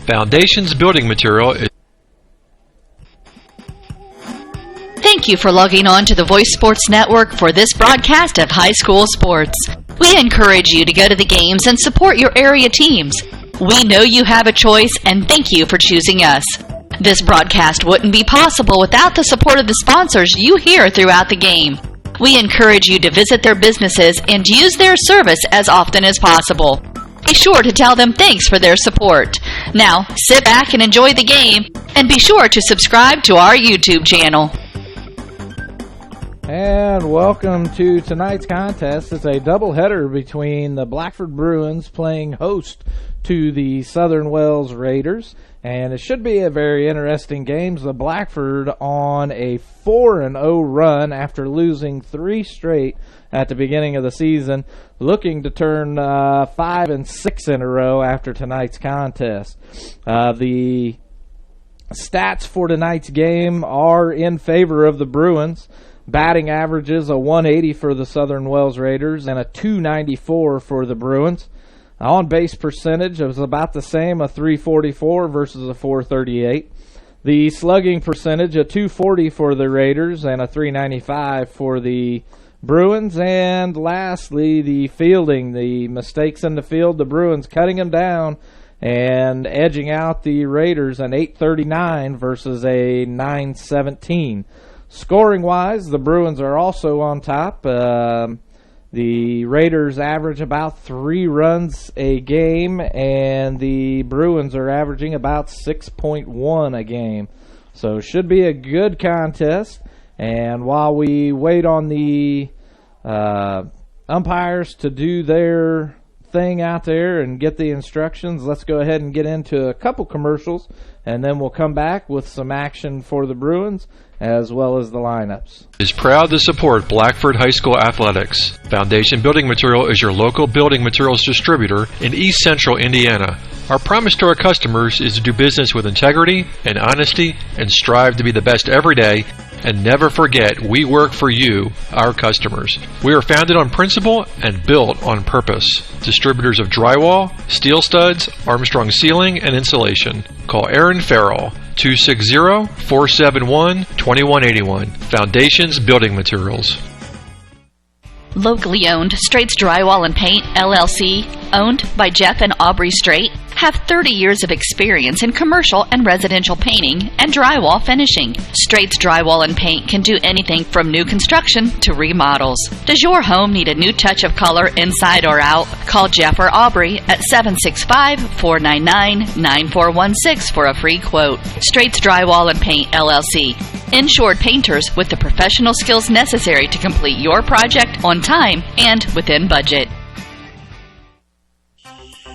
Foundation's building material is... Thank you for logging on to the Voice Sports Network for this broadcast of high school sports. We encourage you to go to the games and support your area teams. We know you have a choice, and thank you for choosing us. This broadcast wouldn't be possible without the support of the sponsors you hear throughout the game. We encourage you to visit their businesses and use their service as often as possible. Be sure to tell them thanks for their support. Now, sit back and enjoy the game, and be sure to subscribe to our YouTube channel. And welcome to tonight's contest. It's a doubleheader between the Blackford Bruins playing host to the Southern Wells Raiders. And it should be a very interesting game. The Blackford on a 4-0 run after losing 3 straight at the beginning of the season, looking to turn 5 and 6 in a row after tonight's contest. The stats for tonight's game are in favor of the Bruins. Batting averages a 180 for the Southern Wells Raiders and a 294 for the Bruins. On-base percentage was about the same, a 344 versus a 438. The slugging percentage, a 240 for the Raiders and a 395 for the Bruins. And lastly, the fielding, the mistakes in the field, the Bruins cutting them down and edging out the Raiders, an 839 versus a 917. Scoring-wise, the Bruins are also on top. The Raiders average about 3 runs a game, and the Bruins are averaging about 6.1 a game. So should be a good contest. And while we wait on the umpires to do their thing out there and get the instructions, let's go ahead and get into a couple commercials, and then we'll come back with some action for the Bruins as well as the lineups. Is proud to support Blackford High School athletics. Foundation Building Material is your local building materials distributor in East Central Indiana. Our promise to our customers is to do business with integrity and honesty and strive to be the best every day. And never forget, we work for you, our customers. We are founded on principle and built on purpose. Distributors of drywall, steel studs, Armstrong ceiling, and insulation. Call Aaron Farrell, 260-471-2181. Foundations Building Materials. Locally owned, Straits Drywall and Paint, LLC, owned by Jeff and Aubrey Strait, have 30 years of experience in commercial and residential painting and drywall finishing. Straits Drywall and Paint can do anything from new construction to remodels. Does your home need a new touch of color inside or out? Call Jeff or Aubrey at 765-499-9416 for a free quote. Straits Drywall and Paint, LLC. Insured painters with the professional skills necessary to complete your project on time and within budget.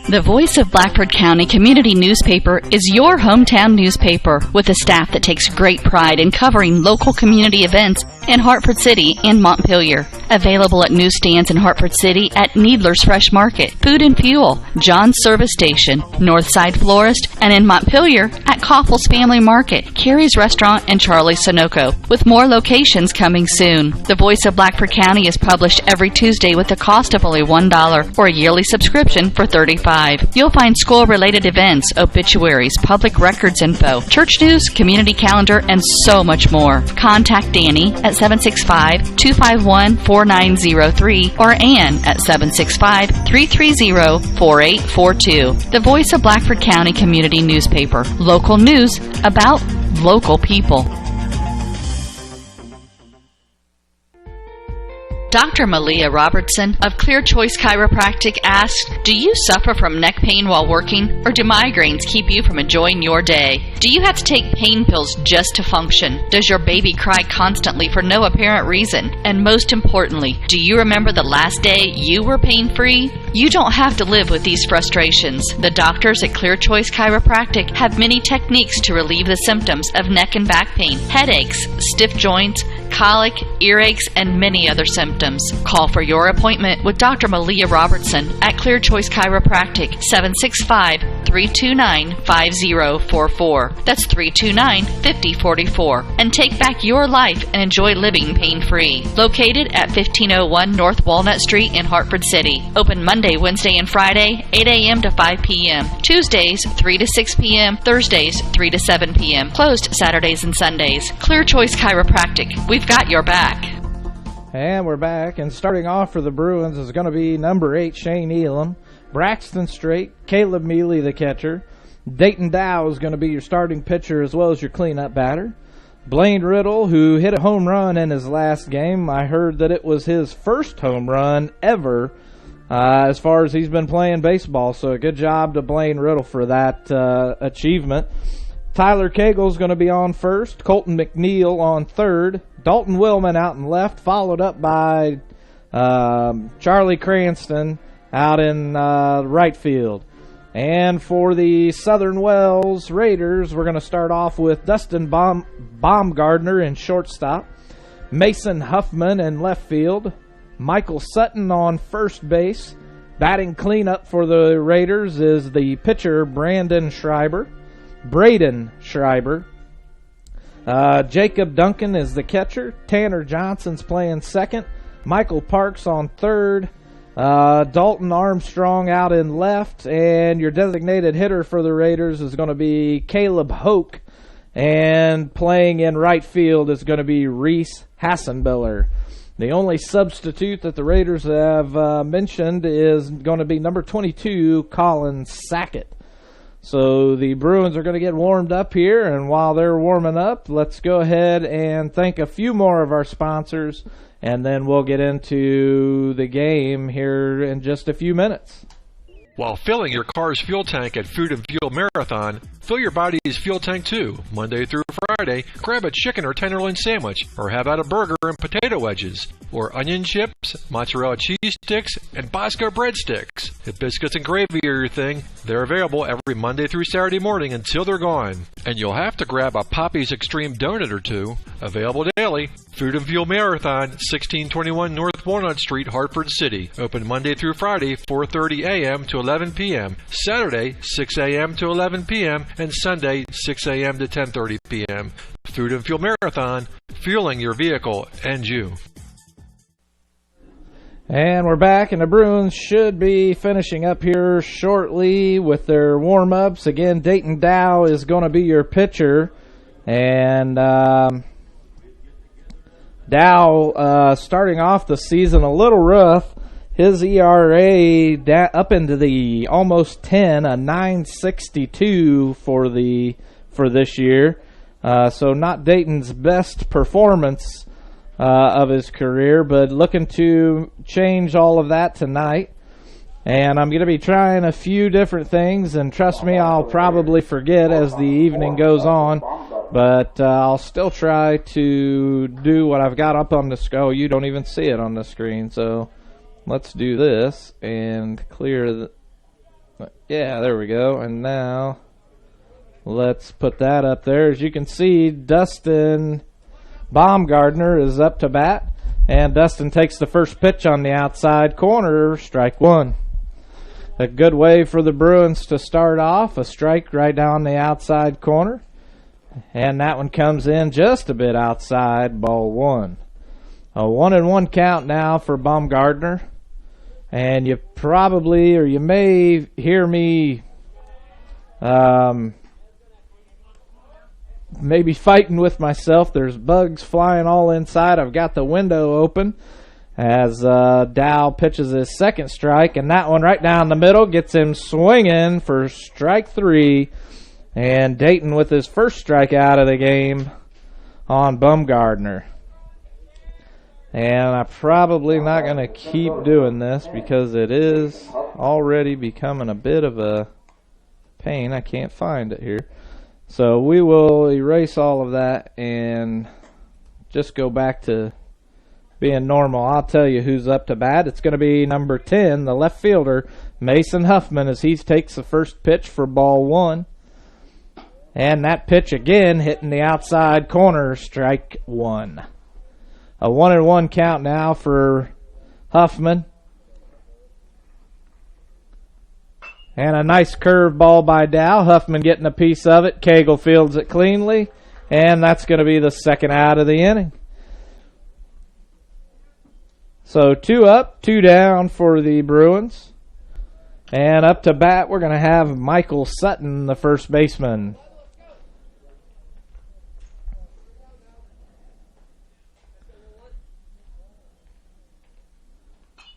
The Voice of Blackford County Community Newspaper is your hometown newspaper with a staff that takes great pride in covering local community events in Hartford City and Montpelier. Available at newsstands in Hartford City at Needler's Fresh Market, Food and Fuel, John's Service Station, Northside Florist, and in Montpelier at Koppel's Family Market, Carrie's Restaurant, and Charlie's Sunoco, with more locations coming soon. The Voice of Blackford County is published every Tuesday with a cost of only $1 or a yearly subscription for $35. You'll find school-related events, obituaries, public records info, church news, community calendar, and so much more. Contact Danny at 765-251-4903 or Ann at 765-330-4842. The Voice of Blackford County Community Newspaper. Local news about local people. Dr. Malia Robertson of Clear Choice Chiropractic asks, do you suffer from neck pain while working, or do migraines keep you from enjoying your day? Do you have to take pain pills just to function? Does your baby cry constantly for no apparent reason? And most importantly, do you remember the last day you were pain-free? You don't have to live with these frustrations. The doctors at Clear Choice Chiropractic have many techniques to relieve the symptoms of neck and back pain, headaches, stiff joints, colic, earaches, and many other symptoms. Call for your appointment with Dr. Malia Robertson at Clear Choice Chiropractic, 765-329-5044. That's 329-5044. And take back your life and enjoy living pain-free. Located at 1501 North Walnut Street in Hartford City. Open Monday, Wednesday, and Friday, 8 a.m. to 5 p.m. Tuesdays, 3 to 6 p.m. Thursdays, 3 to 7 p.m. Closed Saturdays and Sundays. Clear Choice Chiropractic. We've got your back. And we're back, and starting off for the Bruins is going to be number 8, Shane Elam, Braxton Strait, Caleb Mealy, the catcher. Dayton Dow is going to be your starting pitcher as well as your cleanup batter. Blaine Riddle, who hit a home run in his last game. I heard that it was his first home run ever as far as he's been playing baseball, so good job to Blaine Riddle for that achievement. Tyler Cagle's going to be on first, Colton McNeil on third, Dalton Willman out in left, followed up by Charlie Cranston out in right field. And for the Southern Wells Raiders, we're going to start off with Dustin Baumgardner in shortstop, Mason Huffman in left field, Michael Sutton on first base. Batting cleanup for the Raiders is the pitcher Braden Schreiber. Jacob Duncan is the catcher. Tanner Johnson's playing second. Michael Parks on third. Dalton Armstrong out in left. And your designated hitter for the Raiders is going to be Caleb Hoke. And playing in right field is going to be Reese Hassenbiller. The only substitute that the Raiders have mentioned is going to be number 22, Colin Sackett. So the Bruins are going to get warmed up here, and while they're warming up, let's go ahead and thank a few more of our sponsors, and then we'll get into the game here in just a few minutes. While filling your car's fuel tank at Food and Fuel Marathon, fill your body's fuel tank too. Monday through Friday, grab a chicken or tenderloin sandwich, or have out a burger and potato wedges, or onion chips, mozzarella cheese sticks, and Bosco breadsticks. If biscuits and gravy are your thing, they're available every Monday through Saturday morning until they're gone. And you'll have to grab a Poppy's Extreme donut or two. Available daily. Food and Fuel Marathon, 1621 North Walnut Street, Hartford City. Open Monday through Friday, 4:30 a.m. to 11 p.m. Saturday, 6 a.m. to 11 p.m. and Sunday, 6 a.m. to 10:30 p.m. Food and Fuel Marathon, fueling your vehicle and you. And we're back, and the Bruins should be finishing up here shortly with their warm-ups. Again, Dayton Dow is going to be your pitcher, and Dow starting off the season a little rough. His ERA up into the almost 10, a 9.62 for this year. So not Dayton's best performance of his career, but looking to change all of that tonight. And I'm going to be trying a few different things, and trust me, I'll probably forget as the evening goes on. But I'll still try to do what I've got up on the screen. Oh, you don't even see it on the screen, so let's do this and clear the... Yeah, there we go. And now let's put that up there. As you can see, Dustin Baumgardner is up to bat, and Dustin takes the first pitch on the outside corner, strike one. A good way for the Bruins to start off, a strike right down the outside corner, and that one comes in just a bit outside, ball one. A 1-1 count now for Baumgardner, and you probably, or you may hear me maybe fighting with myself. There's bugs flying all inside. I've got the window open as Dow pitches his second strike, and that one right down the middle gets him swinging for strike three, and Dayton with his first strikeout of the game on Baumgardner. And I'm probably not going to keep doing this because it is already becoming a bit of a pain. I can't find it here. So we will erase all of that and just go back to being normal. I'll tell you who's up to bat. It's going to be number 10, the left fielder, Mason Huffman, as he takes the first pitch for ball one. And that pitch again hitting the outside corner, strike one. A 1-1 count now for Huffman. And a nice curve ball by Dow. Huffman getting a piece of it. Cagle fields it cleanly. And that's going to be the second out of the inning. So 2 up, 2 down for the Bruins. And up to bat, we're going to have Michael Sutton, the first baseman.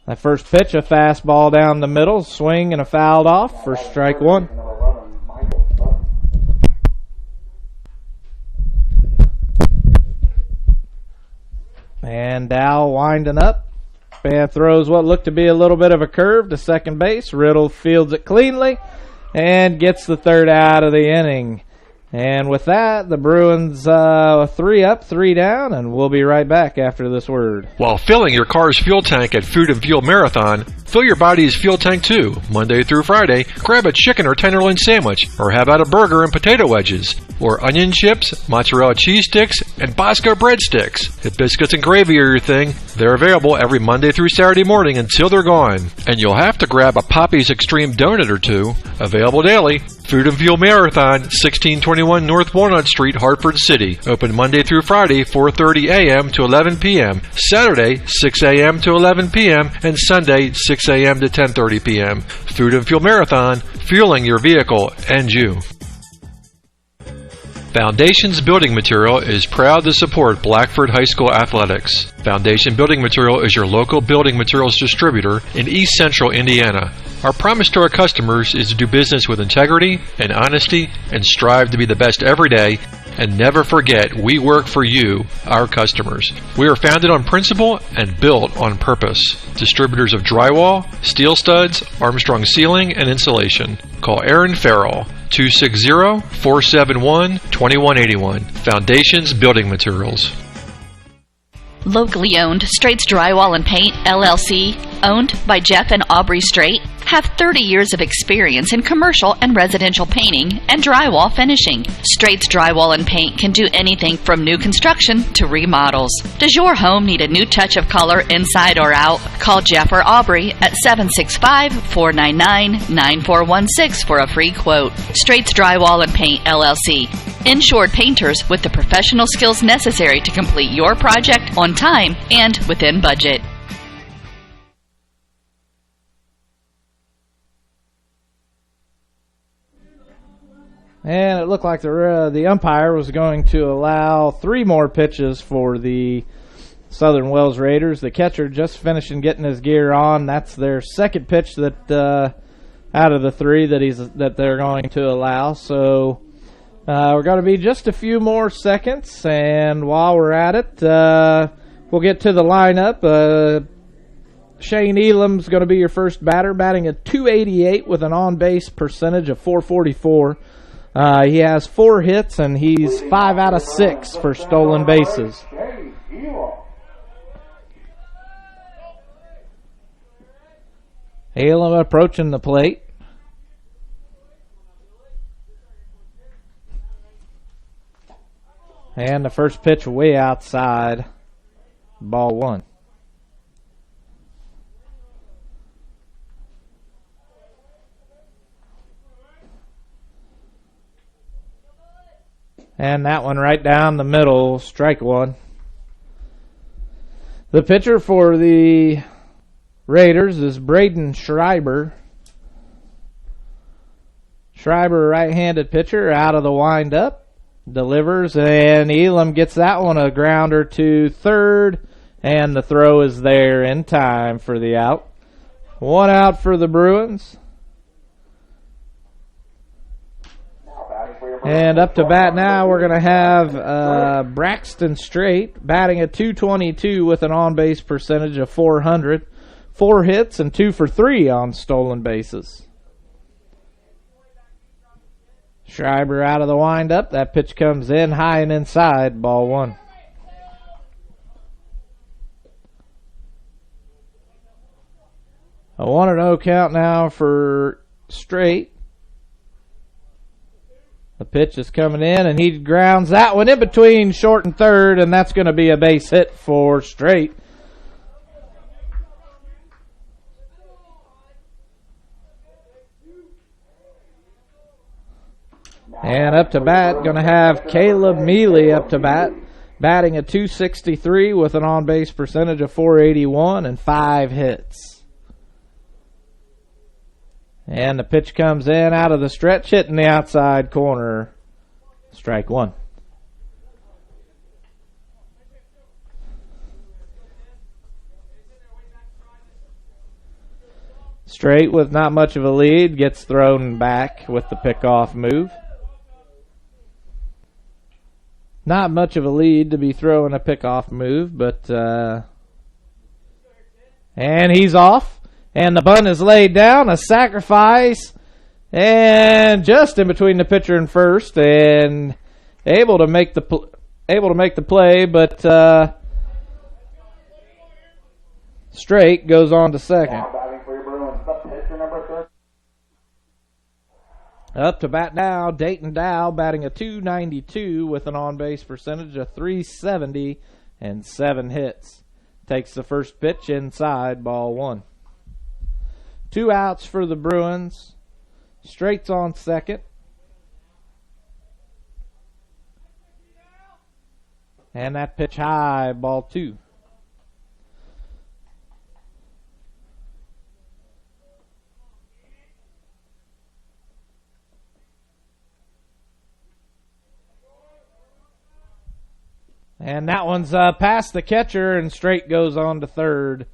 That first pitch, a fastball down the middle, swing and a fouled off for strike one. And Dow winding up and throws what looked to be a little bit of a curve to second base. Riddle fields it cleanly and gets the third out of the inning. And with that, the Bruins 3 up, 3 down, and we'll be right back after this word. While filling your car's fuel tank at Food and Fuel Marathon, fill your body's fuel tank too. Monday through Friday, grab a chicken or tenderloin sandwich, or have out a burger and potato wedges, or onion chips, mozzarella cheese sticks, and Bosco breadsticks. If biscuits and gravy are your thing, they're available every Monday through Saturday morning until they're gone. And you'll have to grab a Poppy's Extreme donut or two, available daily. Food and Fuel Marathon, 1621 North Walnut Street, Hartford City. Open Monday through Friday, 4:30 a.m. to 11 p.m. Saturday, 6 a.m. to 11 p.m. and Sunday, 6 a.m. to 10:30 p.m. Food and Fuel Marathon, fueling your vehicle and you. Foundations Building Material is proud to support Blackford High School athletics. Foundation Building Material is your local building materials distributor in East Central Indiana. Our promise to our customers is to do business with integrity and honesty and strive to be the best every day, and never forget we work for you, our customers. We are founded on principle and built on purpose. Distributors of drywall, steel studs, Armstrong ceiling, and insulation. Call Aaron Farrell, 260-471-2181. Foundations Building Materials. Locally owned, Straits Drywall and Paint, LLC, owned by Jeff and Aubrey Strait, have 30 years of experience in commercial and residential painting and drywall finishing. Straits Drywall and Paint can do anything from new construction to remodels. Does your home need a new touch of color inside or out? Call Jeff or Aubrey at 765-499-9416 for a free quote. Straits Drywall and Paint, LLC. Insured painters with the professional skills necessary to complete your project on time and within budget. And it looked like the umpire was going to allow 3 more pitches for the Southern Wells Raiders. The catcher just finishing getting his gear on. That's their second pitch that out of the 3 that they're going to allow. So we're going to be just a few more seconds, and while we're at it, we'll get to the lineup. Shane Elam's going to be your first batter, batting at .288 with an on-base percentage of .444. He has 4 hits, and he's 5 out of 6 for stolen bases. Elam approaching the plate. And the first pitch way outside. Ball 1. And that one right down the middle, strike 1. The pitcher for the Raiders is Braden Schreiber. Schreiber, right-handed pitcher, out of the windup, delivers, and Elam gets that one a grounder to third, and the throw is there in time for the out. 1 out for the Bruins. And up to bat now, we're going to have Braxton Strait batting at .222 with an on-base percentage of .400. 4 hits and 2 for 3 on stolen bases. Schreiber out of the windup. That pitch comes in high and inside. Ball 1. A 1-0 count now for Strait. The pitch is coming in, and he grounds that one in between short and third, and that's going to be a base hit for Straight. And up to bat, going to have Caleb Mealy up to bat, batting a .263 with an on-base percentage of .481 and 5 hits. And the pitch comes in out of the stretch, hitting the outside corner. Strike one. Straight with not much of a lead, gets thrown back with the pickoff move. Not much of a lead to be throwing a pickoff move, but and he's off, and the bunt is laid down, a sacrifice, and just in between the pitcher and first, and able to make the play, but Straight goes on to second. Up to bat now, Dayton Dow batting a .292 with an on-base percentage of .370 and 7 hits. Takes the first pitch inside, ball one. 2 outs for the Bruins. Straight's on second. And that pitch high, ball two. And that one's past the catcher, and Straight goes on to third,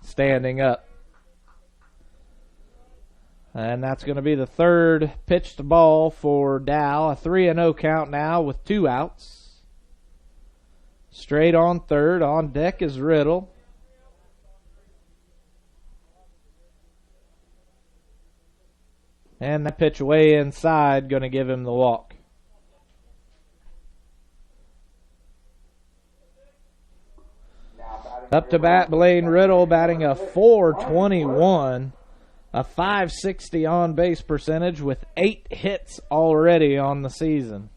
standing up. And that's going to be the third pitched ball for Dow. A 3-0 count now with 2 outs. Straight on third. On deck is Riddle. And that pitch way inside, going to give him the walk. Up to bat, Blaine Riddle batting a .421, a .560 on-base percentage with 8 hits already on the season.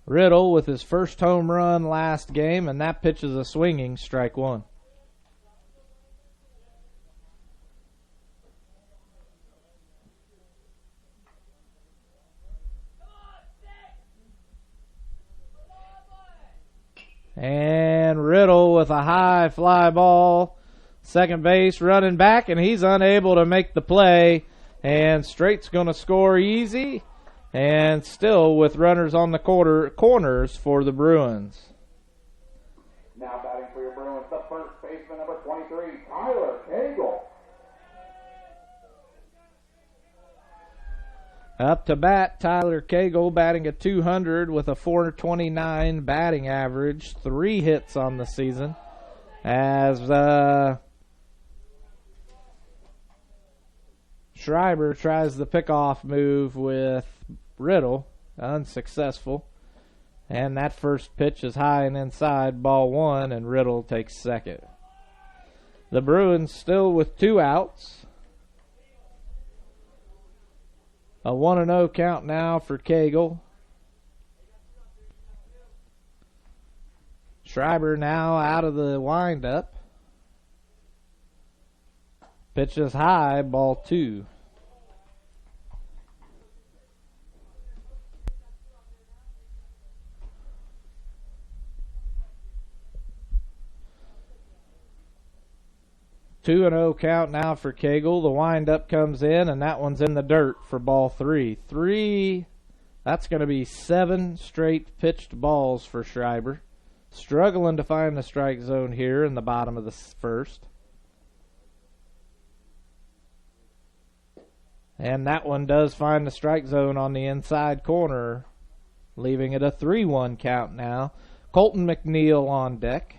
Riddle with his first home run last game, and that pitch is a swinging strike one. And Riddle with a high fly ball. Second base running back, and he's unable to make the play. And Straight's going to score easy. And still with runners on the corners for the Bruins. Now batting for your Bruins, the first baseman, number 23, Tyler Cagle. Up to bat, Tyler Cagle batting a .200 with a .429 batting average, 3 hits on the season. As Schreiber tries the pickoff move with Riddle, unsuccessful. And that first pitch is high and inside, ball one, and Riddle takes second. The Bruins still with 2 outs. A 1-0 count now for Cagle. Schreiber now out of the windup. Pitch is high, ball two. Two and 0 count now for Cagle. The windup comes in, and that one's in the dirt for ball three. That's going to be 7 straight pitched balls for Schreiber. Struggling to find the strike zone here in the bottom of the first. And that one does find the strike zone on the inside corner, leaving it a 3-1 count now. Colton McNeil on deck.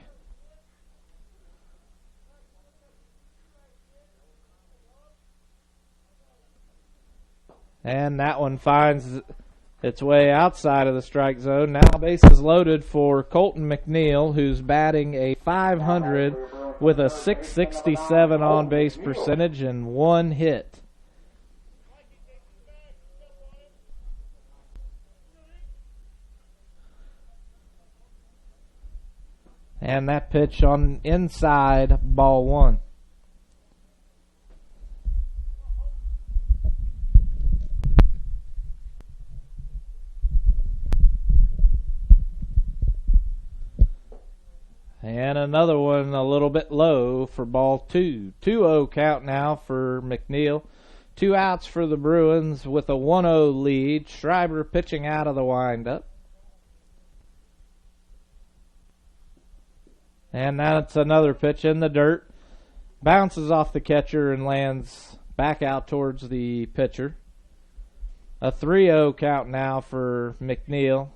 And that one finds its way outside of the strike zone. Now bases loaded for Colton McNeil, who's batting a .500 with a .667 on-base percentage and 1 hit. And that pitch on inside, ball 1. And another one a little bit low for ball 2. 2-0 count now for McNeil. 2 outs for the Bruins with a 1-0 lead. Schreiber pitching out of the windup. And that's another pitch in the dirt. Bounces off the catcher and lands back out towards the pitcher. A 3-0 count now for McNeil.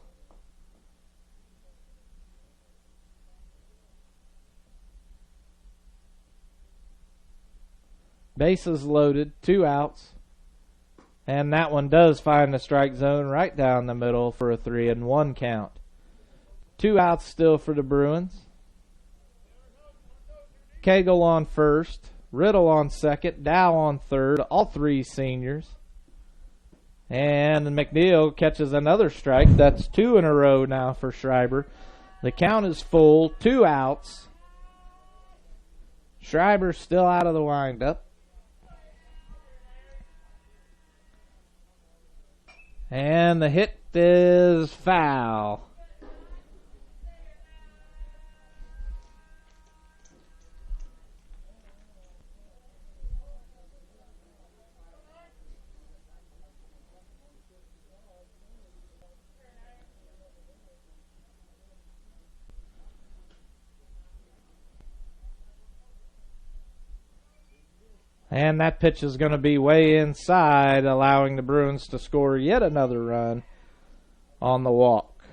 Bases loaded, 2 outs. And that one does find the strike zone right down the middle for a 3-1 count. 2 outs still for the Bruins. Cagle on first, Riddle on second, Dow on third, all 3 seniors. And McNeil catches another strike. That's 2 in a row now for Schreiber. The count is full, 2 outs. Schreiber still out of the windup. And the hit is foul. And that pitch is going to be way inside, allowing the Bruins to score yet another run on the walk.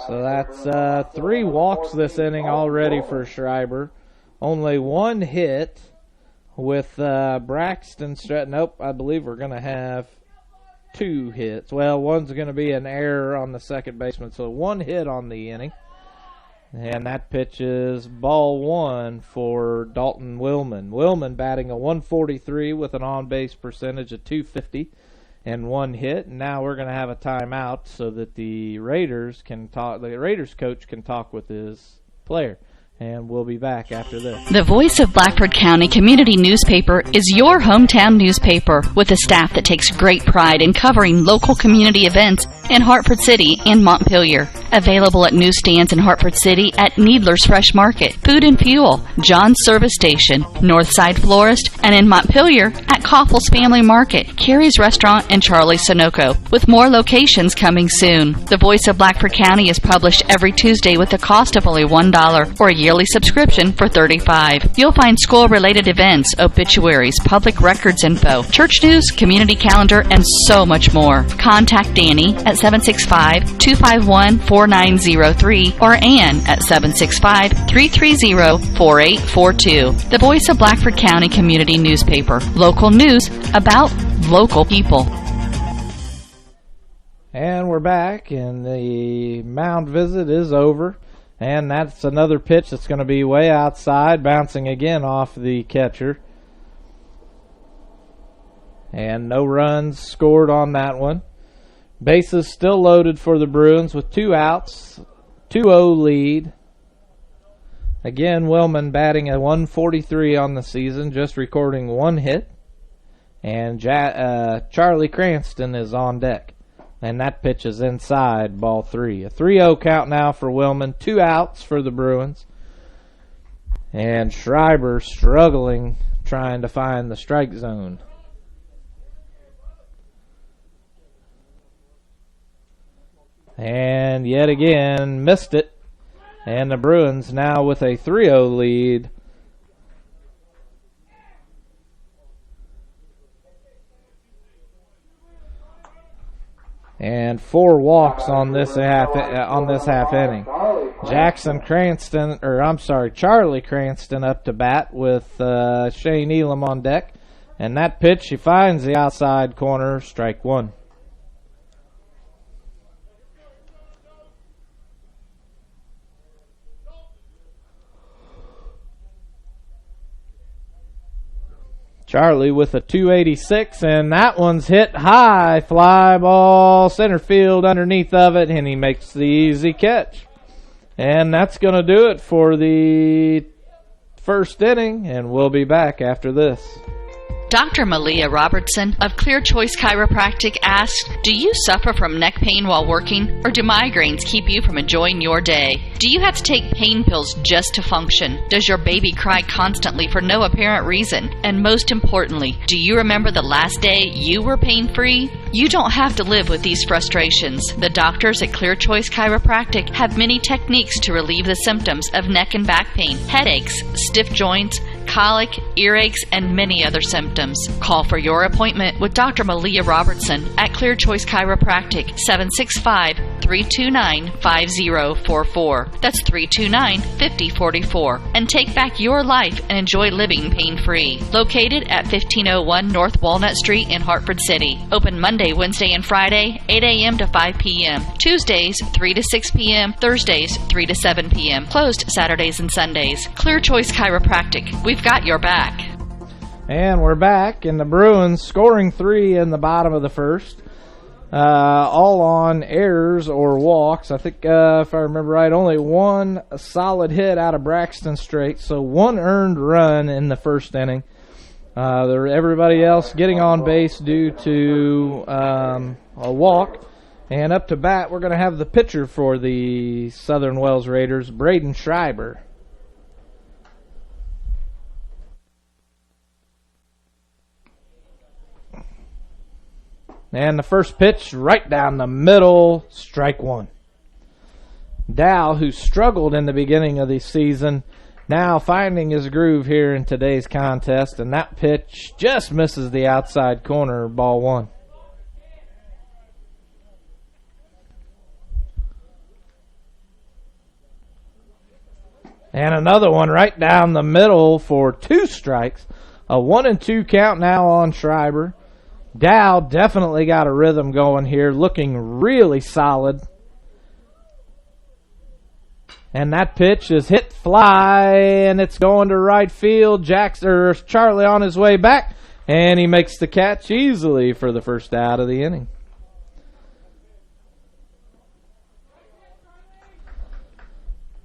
So that's 3 walks this inning already for Schreiber. Only 1 hit with Braxton. Nope, I believe we're going to have 2 hits. Well, one's going to be an error on the second baseman, so 1 hit on the inning. And that pitch is ball 1 for Dalton Willman. Willman batting a 143 with an on-base percentage of .250 and 1 hit. And now we're going to have a timeout so that the Raiders can talk. The Raiders coach can talk with his player. And we'll be back after this. The Voice of Blackford County Community Newspaper is your hometown newspaper with a staff that takes great pride in covering local community events in Hartford City and Montpelier. Available at newsstands in Hartford City at Needler's Fresh Market, Food and Fuel, John's Service Station, Northside Florist, and in Montpelier at Koffels Family Market, Carrie's Restaurant, and Charlie's Sunoco, with more locations coming soon. The Voice of Blackford County is published every Tuesday with the cost of only $1 or a yearly subscription for $35. You'll find school-related events, obituaries, public records info, church news, community calendar, and so much more. Contact Danny at 765-251-4903 or Ann at 765-330-4842. The Voice of Blackford County Community Newspaper. Local news about local people. And we're back, and the mound visit is over. And that's another pitch that's going to be way outside, bouncing again off the catcher. And no runs scored on that one. Bases still loaded for the Bruins with 2 outs, 2-0 lead. Again, Willman batting at 143 on the season, just recording 1 hit. And Charlie Cranston is on deck. And that pitch is inside, ball 3. A 3-0 count now for Willman. 2 outs for the Bruins. And Schreiber struggling, trying to find the strike zone. And yet again, missed it. And the Bruins now with a 3-0 lead. And 4 walks on this half inning. Charlie Cranston up to bat with Shane Elam on deck. And that pitch, he finds the outside corner, strike 1. Charlie with a 286, and that one's hit high. Fly ball center field underneath of it, and he makes the easy catch. And that's going to do it for the first inning, and we'll be back after this. Dr. Malia Robertson of Clear Choice Chiropractic asked, do you suffer from neck pain while working, or do migraines keep you from enjoying your day? Do you have to take pain pills just to function? Does your baby cry constantly for no apparent reason? And most importantly, do you remember the last day you were pain-free? You don't have to live with these frustrations. The doctors at Clear Choice Chiropractic have many techniques to relieve the symptoms of neck and back pain, headaches, stiff joints, colic, earaches, and many other symptoms. Call for your appointment with Dr. Malia Robertson at Clear Choice Chiropractic, 765-329-5044. That's 329-5044. And take back your life and enjoy living pain-free. Located at 1501 North Walnut Street in Hartford City. Open Monday, Wednesday, and Friday, 8 a.m. to 5 p.m. Tuesdays, 3 to 6 p.m. Thursdays, 3 to 7 p.m. Closed Saturdays and Sundays. Clear Choice Chiropractic. We've got your back. And we're back, and the Bruins scoring 3 in the bottom of the first. All on errors or walks. I think, if I remember right, only one solid hit out of Braxton Strait, so one earned run in the first inning. Everybody else getting on base due to a walk. And up to bat, we're going to have the pitcher for the Southern Wells Raiders, Braden Schreiber. And the first pitch right down the middle, strike one. Dow, who struggled in the beginning of the season, now finding his groove here in today's contest, and that pitch just misses the outside corner, ball one. And another one right down the middle for 2 strikes. A 1-2 count now on Schreiber. Dow definitely got a rhythm going here, looking really solid. And that pitch is hit fly, and it's going to right field. Charlie on his way back, and he makes the catch easily for the first out of the inning.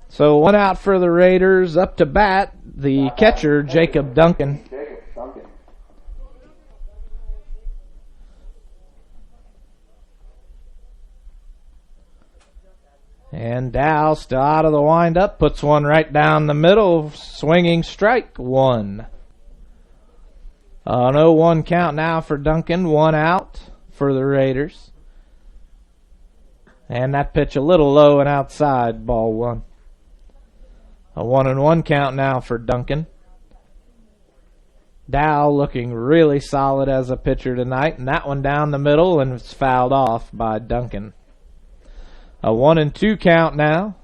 So 1 out for the Raiders. Up to bat, the catcher, Jacob Duncan. And Dow, still out of the windup, puts one right down the middle, swinging strike one. An 0-1 count now for Duncan, 1 out for the Raiders. And that pitch a little low and outside, ball one. A 1-1 count now for Duncan. Dow looking really solid as a pitcher tonight, and that one down the middle, and it's fouled off by Duncan. A 1-2 count now.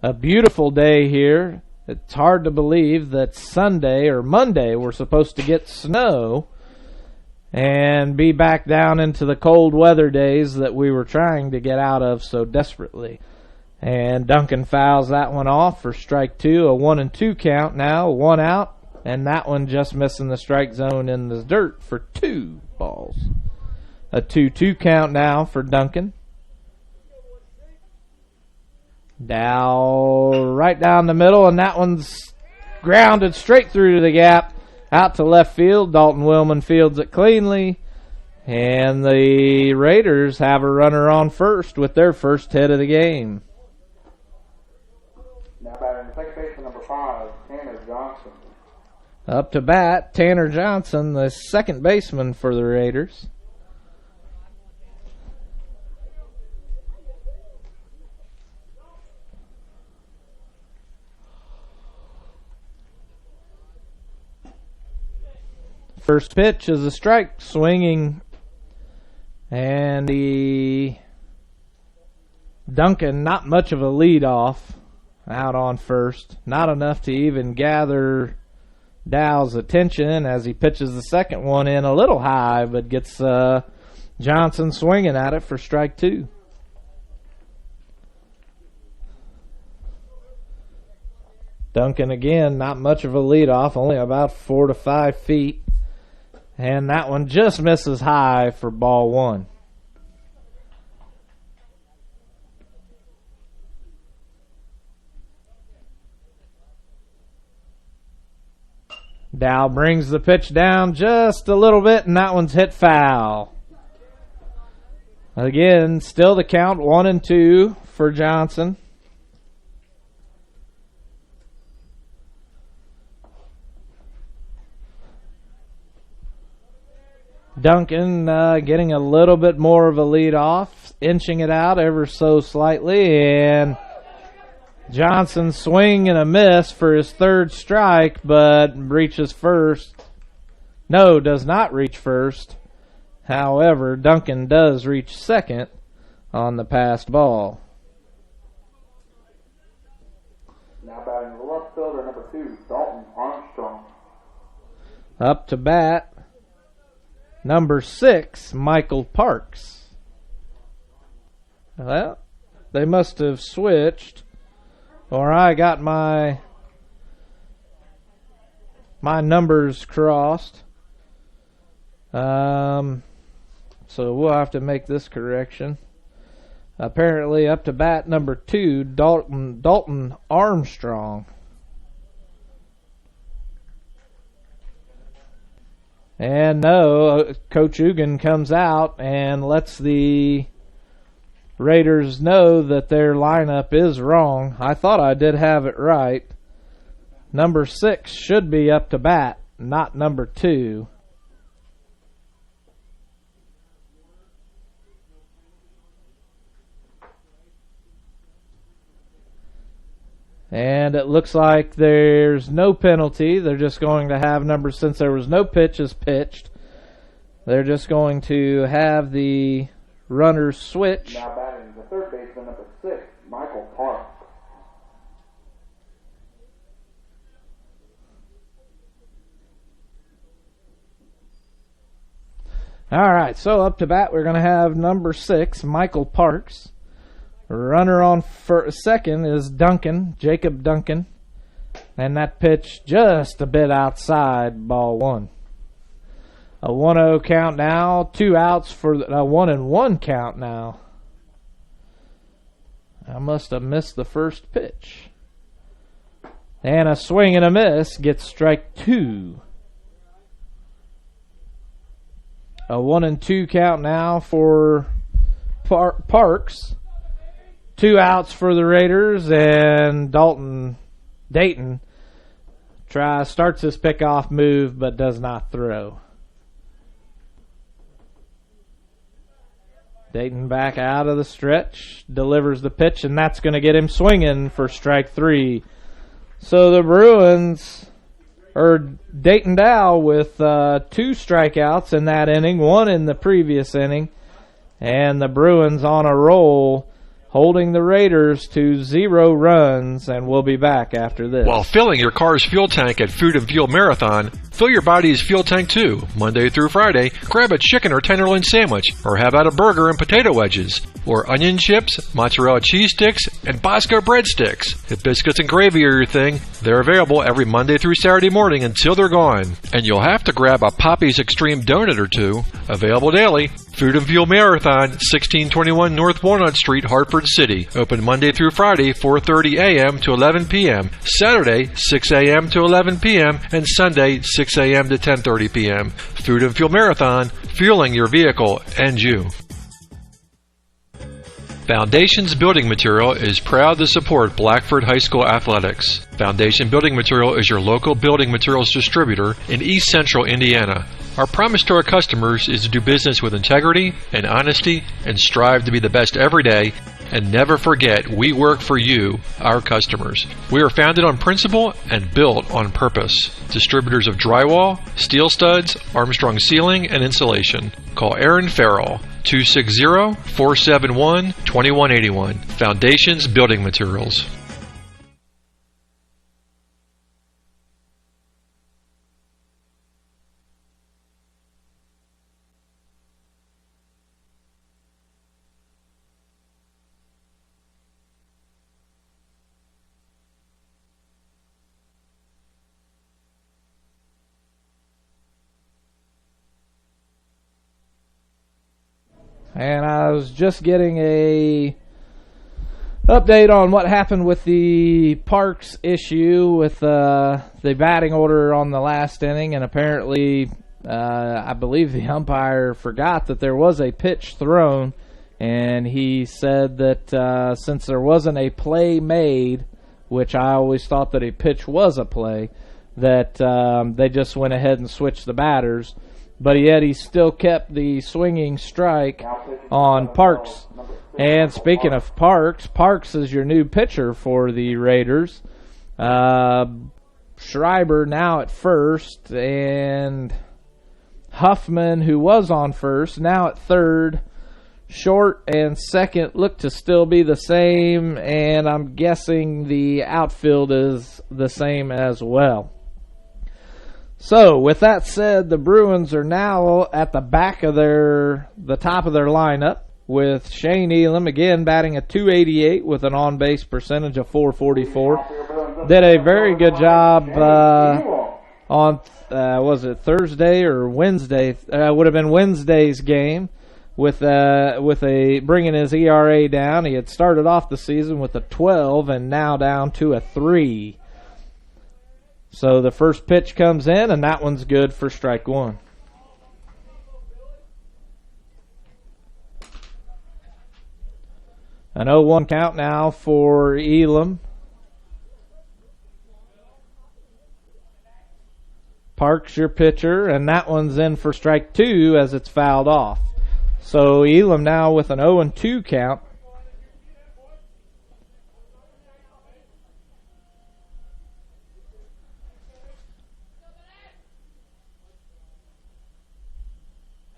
A beautiful day here. It's hard to believe that Sunday or Monday we're supposed to get snow and be back down into the cold weather days that we were trying to get out of so desperately. And Duncan fouls that one off for strike 2. A 1-2 count now, 1 out. And that one just missing the strike zone in the dirt for 2 balls. A 2-2 count now for Duncan. Dow right down the middle, and that one's grounded straight through to the gap. Out to left field. Dalton Willman fields it cleanly. And the Raiders have a runner on first with their first hit of the game. Now batting second baseman number 5, Tanner Johnson. Up to bat, Tanner Johnson, the second baseman for the Raiders. First pitch is a strike, swinging, and the Duncan, not much of a lead off, out on first. Not enough to even gather Dow's attention as he pitches the second one in a little high, but gets Johnson swinging at it for strike 2. Duncan again, not much of a leadoff, only about 4 to 5 feet. And that one just misses high for ball one. Dow brings the pitch down just a little bit, and that one's hit foul. Again, still the count 1-2 for Johnson. Duncan getting a little bit more of a lead off, inching it out ever so slightly, and Johnson swing and a miss for his third strike, but reaches first. No, does not reach first. However, Duncan does reach second on the passed ball. Now batting the left fielder, number 2, Dalton Armstrong. Up to bat, number 6, Michael Parks. Well, they must have switched, or I got my numbers crossed. So we'll have to make this correction. Apparently up to bat number 2, Dalton Armstrong. And no, Coach Ugan comes out and lets the Raiders know that their lineup is wrong. I thought I did have it right. Number 6 should be up to bat, not number 2. And it looks like there's no penalty. They're just going to have numbers, since there was no pitches pitched, they're just going to have the runners switch. Now batting the third baseman, number 6, Michael Parks. All right, so up to bat, we're going to have number 6, Michael Parks. Runner on second is Jacob Duncan. And that pitch just a bit outside, ball one. A 1-0 count now, 2 outs for a 1-1 count now. I must have missed the first pitch. And a swing and a miss gets strike 2. A 1-2 count now for Parks. 2 outs for the Raiders, and Dayton starts his pickoff move but does not throw. Dayton back out of the stretch, delivers the pitch, and that's going to get him swinging for strike 3. So the Bruins, or Dayton Dow with 2 strikeouts in that inning, 1 in the previous inning, and the Bruins on a roll, holding the Raiders to 0 runs, and we'll be back after this. While filling your car's fuel tank at Food and Fuel Marathon, fill your body's fuel tank too. Monday through Friday, grab a chicken or tenderloin sandwich, or have out a burger and potato wedges, or onion chips, mozzarella cheese sticks, and Bosco breadsticks. If biscuits and gravy are your thing, they're available every Monday through Saturday morning until they're gone. And you'll have to grab a Poppy's Extreme donut or two. Available daily. Food and Fuel Marathon, 1621 North Walnut Street, Hartford City. Open Monday through Friday, 4:30 a.m. to 11 p.m. Saturday, 6 a.m. to 11 p.m. and Sunday, 6 a.m. to 10:30 p.m. Food and Fuel Marathon, fueling your vehicle and you. Foundations Building Material is proud to support Blackford High School athletics. Foundation Building Material is your local building materials distributor in East Central Indiana. Our promise to our customers is to do business with integrity and honesty and strive to be the best every day, and never forget we work for you, our customers. We are founded on principle and built on purpose. Distributors of drywall, steel studs, Armstrong ceiling, and insulation. Call Aaron Farrell, 260-471-2181. Foundations Building Materials. And I was just getting a update on what happened with the Parks issue with the batting order on the last inning, and apparently I believe the umpire forgot that there was a pitch thrown, and he said that since there wasn't a play made, which I always thought that a pitch was a play, that they just went ahead and switched the batters. But yet he still kept the swinging strike on Parks. And speaking of Parks, Parks is your new pitcher for the Raiders. Schreiber now at first, and Huffman, who was on first, now at third. Short and second look to still be the same, and I'm guessing the outfield is the same as well. So, with that said, the Bruins are now at the back of the top of their lineup, with Shane Elam again batting a .288 with an on-base percentage of .444. Did a very good job on, was it Thursday or Wednesday? Would have been Wednesday's game with bringing his ERA down. He had started off the season with a 12 and now down to a 3. So the first pitch comes in, and that one's good for strike one. An 0-1 count now for Elam. Parks your pitcher, and that one's in for strike two as it's fouled off. So Elam now with an 0-2 count.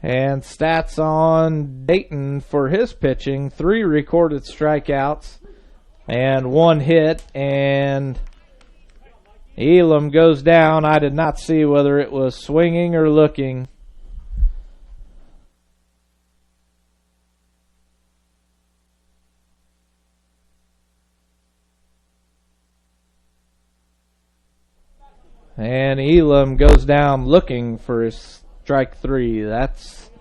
And stats on Dayton for his pitching: 3 recorded strikeouts and 1 hit. And Elam goes down. I did not see whether it was swinging or looking. And Elam goes down looking for his strike 3. That's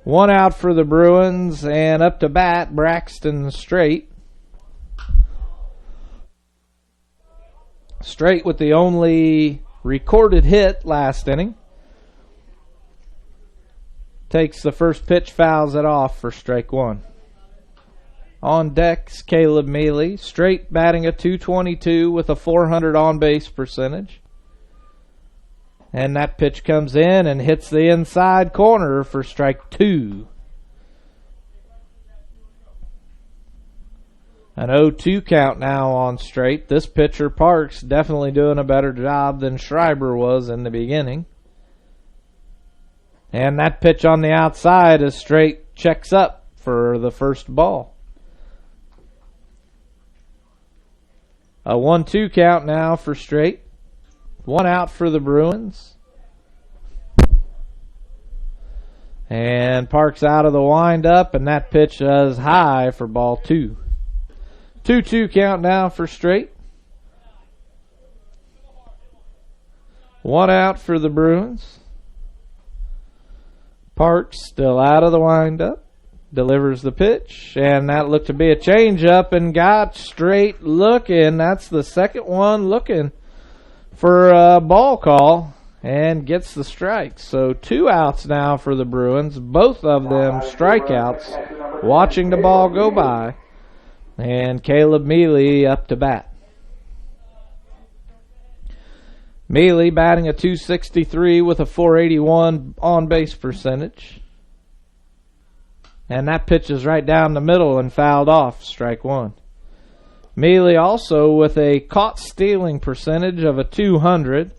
1 out for the Bruins, and up to bat, Braxton Straight. Straight with the only recorded hit last inning. Takes the first pitch, fouls it off for strike 1. On deck's Caleb Mealy. Straight batting a .222 with a .400 on-base percentage. And that pitch comes in and hits the inside corner for strike 2. An 0-2 count now on Straight. This pitcher, Parks, definitely doing a better job than Schreiber was in the beginning. And that pitch on the outside as Straight checks up for the first ball. A 1-2 count now for Straight. 1 out for the Bruins. And Parks out of the windup, and that pitch is high for ball 2. 2-2 count now for Straight. 1 out for the Bruins. Parks still out of the windup. Delivers the pitch, and that looked to be a changeup and got Straight looking. That's the second one looking for a ball call and gets the strike. So 2 outs now for the Bruins, both of them strikeouts, watching the ball go by, and Caleb Mealy up to bat. Mealy batting a .263 with a .481 on-base percentage. And that pitch is right down the middle and fouled off, strike 1. Mealy also with a caught stealing percentage of a .200.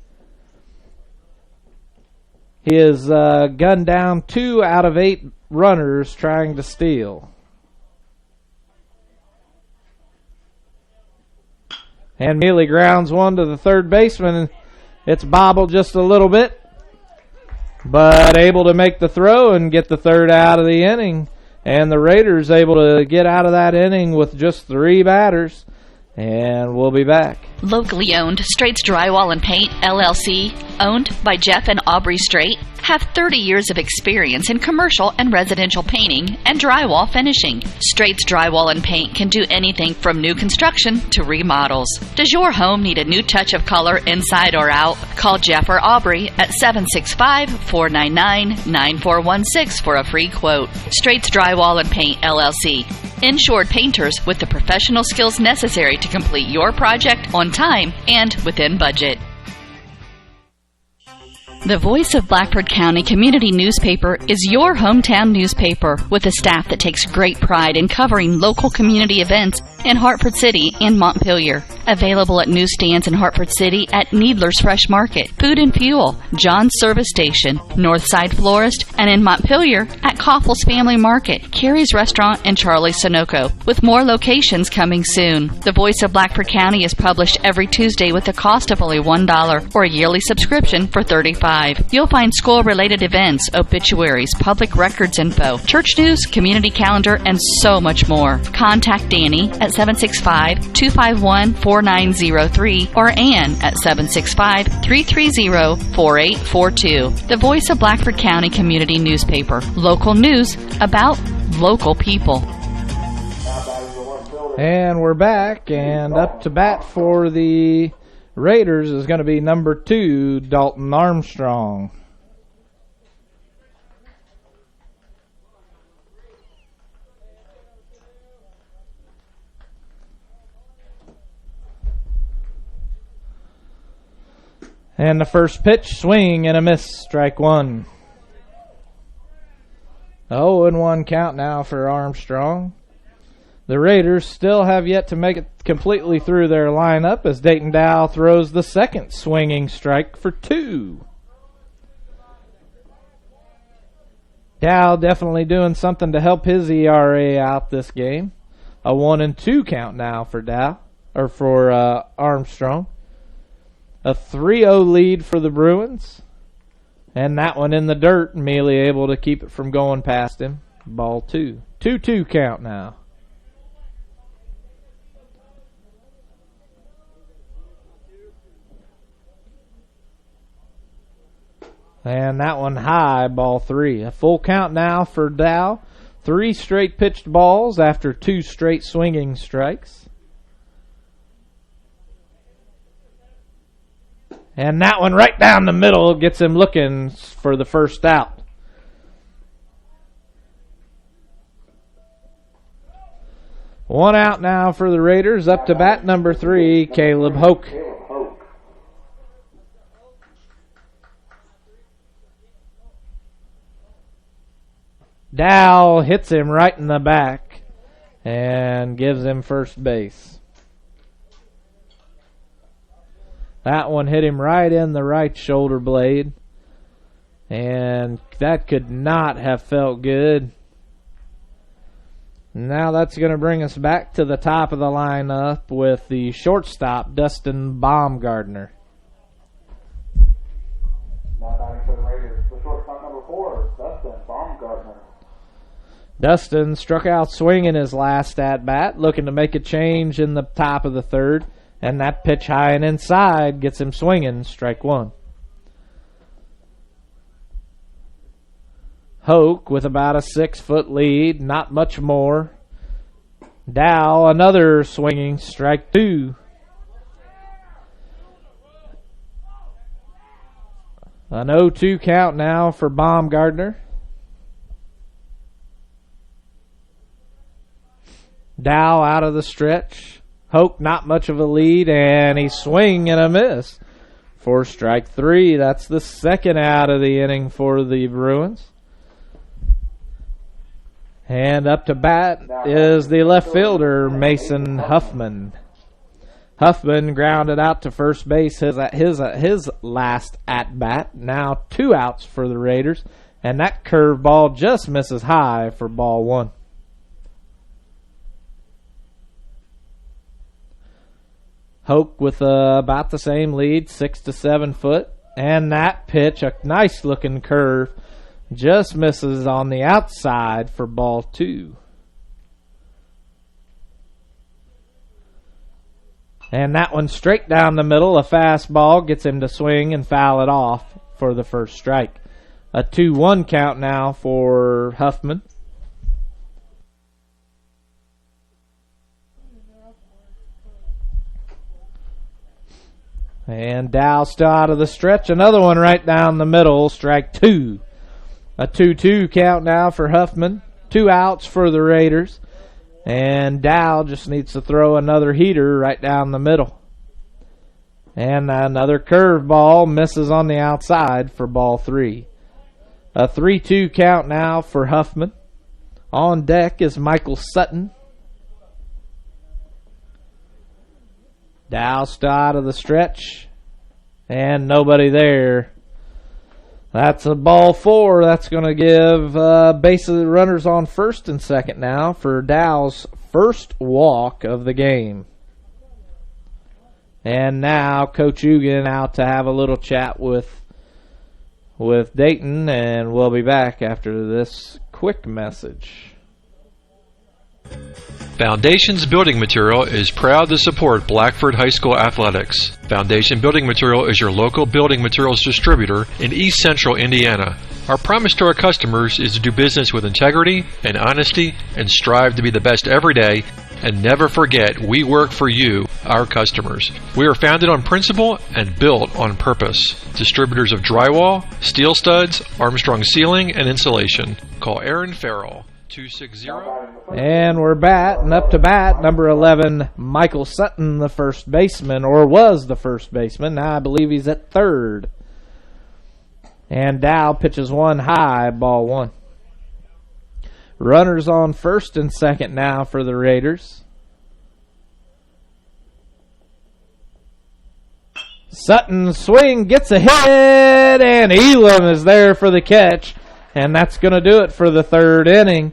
He has gunned down 2 out of 8 runners trying to steal. And Mealy grounds one to the third baseman. It's bobbled just a little bit, but able to make the throw and get the third out of the inning. And the Raiders able to get out of that inning with just 3 batters. And we'll be back. Locally owned Straits Drywall and Paint, LLC, owned by Jeff and Aubrey Straight, have 30 years of experience in commercial and residential painting and drywall finishing. Straits Drywall and Paint can do anything from new construction to remodels. Does your home need a new touch of color inside or out? Call Jeff or Aubrey at 765-499-9416 for a free quote. Straits Drywall and Paint, LLC. Insured painters with the professional skills necessary to complete your project on time and within budget. The Voice of Blackford County Community Newspaper is your hometown newspaper with a staff that takes great pride in covering local community events in Hartford City and Montpelier. Available at newsstands in Hartford City at Needler's Fresh Market, Food and Fuel, John's Service Station, Northside Florist, and in Montpelier at Koffels Family Market, Carrie's Restaurant, and Charlie's Sunoco, with more locations coming soon. The Voice of Blackford County is published every Tuesday with a cost of only $1 or a yearly subscription for $35. You'll find school-related events, obituaries, public records info, church news, community calendar, and so much more. Contact Danny at 765-251-4903 or Ann at 765-330-4842. The Voice of Blackford County Community Newspaper. Local news about local people. And we're back, and up to bat for the Raiders is going to be number 2, Dalton Armstrong. And the first pitch, swing and a miss, strike one. 0-1 count now for Armstrong. The Raiders still have yet to make it completely through their lineup as Dayton Dow throws the second swinging strike for 2. Dow definitely doing something to help his ERA out this game. A 1-2 count now for Armstrong. A 3-0 lead for the Bruins. And that one in the dirt, Mealy able to keep it from going past him. Ball 2. 2-2 count now. And that one high, ball 3. A full count now for Dow. 3 straight pitched balls after 2 straight swinging strikes. And that one right down the middle gets him looking for the first out. One out now for the Raiders. Up to bat number 3, Caleb Hoke. Dow hits him right in the back and gives him first base. That one hit him right in the right shoulder blade, and that could not have felt good. Now that's going to bring us back to the top of the lineup with the shortstop, Dustin Baumgartner. Now batting for the Raiders, the shortstop number 4, Dustin Baumgartner. Dustin struck out swinging his last at-bat, looking to make a change in the top of the third, and that pitch high and inside gets him swinging, strike one. Hoke with about a 6-foot lead, not much more. Dow, another swinging, strike 2. An 0-2 count now for Baumgartner. Dow out of the stretch. Hoke not much of a lead, and he swing and a miss for strike 3. That's the second out of the inning for the Bruins. And up to bat is the left fielder, Mason Huffman. Huffman grounded out to first base his last at-bat. Now 2 outs for the Raiders, and that curveball just misses high for ball 1. Hoke with about the same lead, 6 to 7 foot. And that pitch, a nice looking curve, just misses on the outside for ball 2. And that one straight down the middle. A fastball gets him to swing and foul it off for the first strike. A 2-1 count now for Huffman. And Dow still out of the stretch. Another one right down the middle. Strike 2. A 2-2 count now for Huffman. 2 outs for the Raiders. And Dow just needs to throw another heater right down the middle. And another curveball misses on the outside for ball 3. A 3-2 count now for Huffman. On deck is Michael Sutton. Dow still out of the stretch. And nobody there. That's a ball 4. That's going to give bases runners on first and second now for Dow's first walk of the game. And now Coach Ugan out to have a little chat with Dayton, and we'll be back after this quick message. Foundations Building Material is proud to support Blackford High School athletics. Foundation Building Material is your local building materials distributor in East Central Indiana. Our promise to our customers is to do business with integrity and honesty and strive to be the best every day, and never forget we work for you, our customers. We are founded on principle and built on purpose. Distributors of drywall, steel studs, Armstrong ceiling, and insulation. Call Aaron Farrell. 260. And we're batting up to bat, number 11, Michael Sutton, the first baseman, or was the first baseman. Now I believe he's at third. And Dow pitches one high, ball 1. Runners on first and second now for the Raiders. Sutton swing, gets a hit, and Elam is there for the catch. And that's going to do it for the third inning.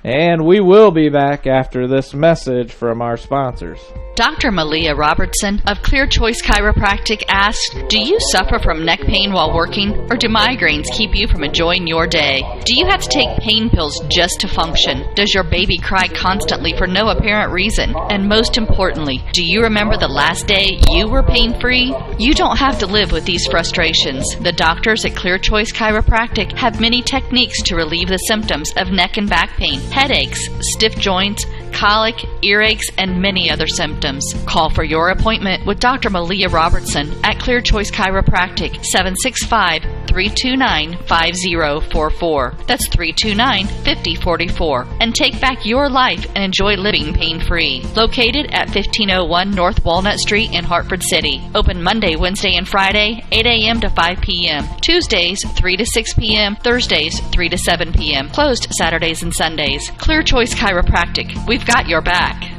And we will be back after this message from our sponsors. Dr. Malia Robertson of Clear Choice Chiropractic asked, do you suffer from neck pain while working, or do migraines keep you from enjoying your day? Do you have to take pain pills just to function? Does your baby cry constantly for no apparent reason? And most importantly, do you remember the last day you were pain-free? You don't have to live with these frustrations. The doctors at Clear Choice Chiropractic have many techniques to relieve the symptoms of neck and back pain, headaches, stiff joints, colic, earaches, and many other symptoms. Call for your appointment with Dr. Malia Robertson at Clear Choice Chiropractic, 765-329-5044. That's 329-5044. And take back your life and enjoy living pain-free. Located at 1501 North Walnut Street in Hartford City. Open Monday, Wednesday, and Friday, 8 a.m. to 5 p.m. Tuesdays, 3 to 6 p.m. Thursdays, 3 to 7 p.m. Closed Saturdays and Sundays. Clear Choice Chiropractic. We've got your back.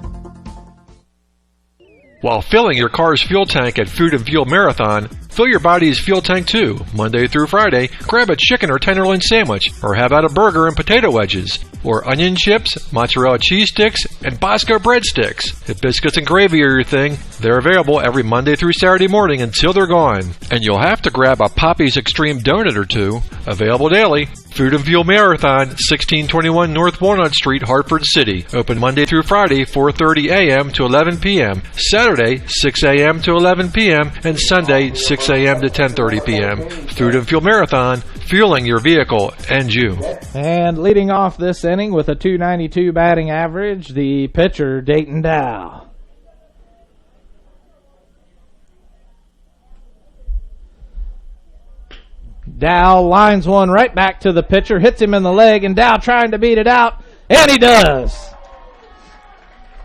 While filling your car's fuel tank at Food and Fuel Marathon, fill your body's fuel tank too. Monday through Friday, grab a chicken or tenderloin sandwich, or have out a burger and potato wedges, or onion chips, mozzarella cheese sticks, and Bosco breadsticks. If biscuits and gravy are your thing, they're available every Monday through Saturday morning until they're gone. And you'll have to grab a Poppy's Extreme donut or two. Available daily. Food and Fuel Marathon, 1621 North Walnut Street, Hartford City. Open Monday through Friday, 4:30 a.m. to 11 p.m. Saturday, 6 a.m. to 11 p.m. and Sunday, 6 a.m. to 10:30 p.m. Food and Fuel Marathon, fueling your vehicle and you. And leading off this inning with a .292 batting average, the pitcher, Dayton Dow. Dow lines one right back to the pitcher, hits him in the leg, and Dow trying to beat it out, and he does.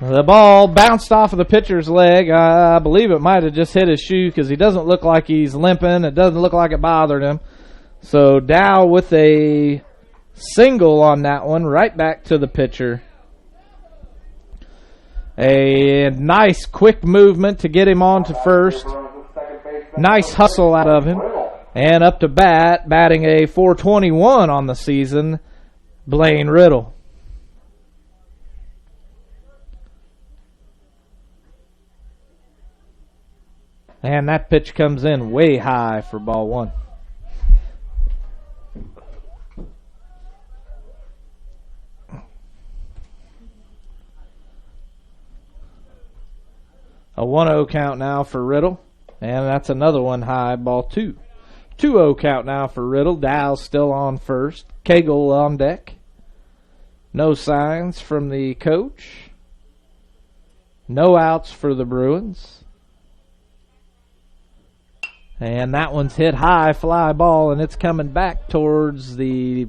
The ball bounced off of the pitcher's leg. I believe it might have just hit his shoe because he doesn't look like he's limping. It doesn't look like it bothered him. So Dow with a single on that one, right back to the pitcher. A nice quick movement to get him on to first. Nice hustle out of him. And up to bat, batting a .421 on the season, Blaine Riddle. And that pitch comes in way high for ball 1. A 1-0 count now for Riddle. And that's another one high, ball 2. 2-0 count now for Riddle. Dow's still on first. Cagle on deck. No signs from the coach. No outs for the Bruins. And that one's hit high, fly ball, and it's coming back towards the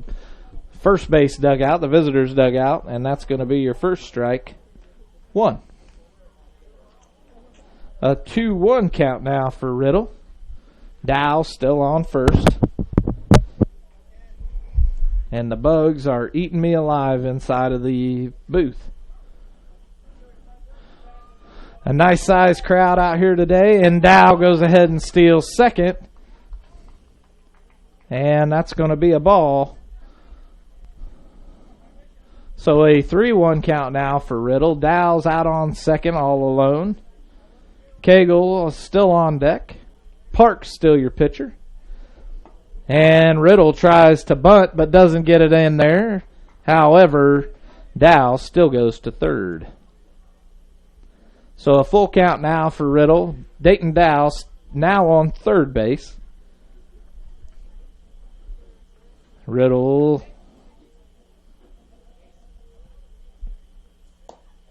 first base dugout, the visitors' dugout, and that's going to be your first strike. 1. A 2-1 count now for Riddle. Dow still on first. And the bugs are eating me alive inside of the booth. A nice sized crowd out here today, and Dow goes ahead and steals second. And that's going to be a ball. So a 3-1 count now for Riddle. Dow's out on second all alone. Cagle is still on deck. Park's still your pitcher. And Riddle tries to bunt but doesn't get it in there. However, Dow still goes to third. So a full count now for Riddle. Dayton Dow now on third base. Riddle.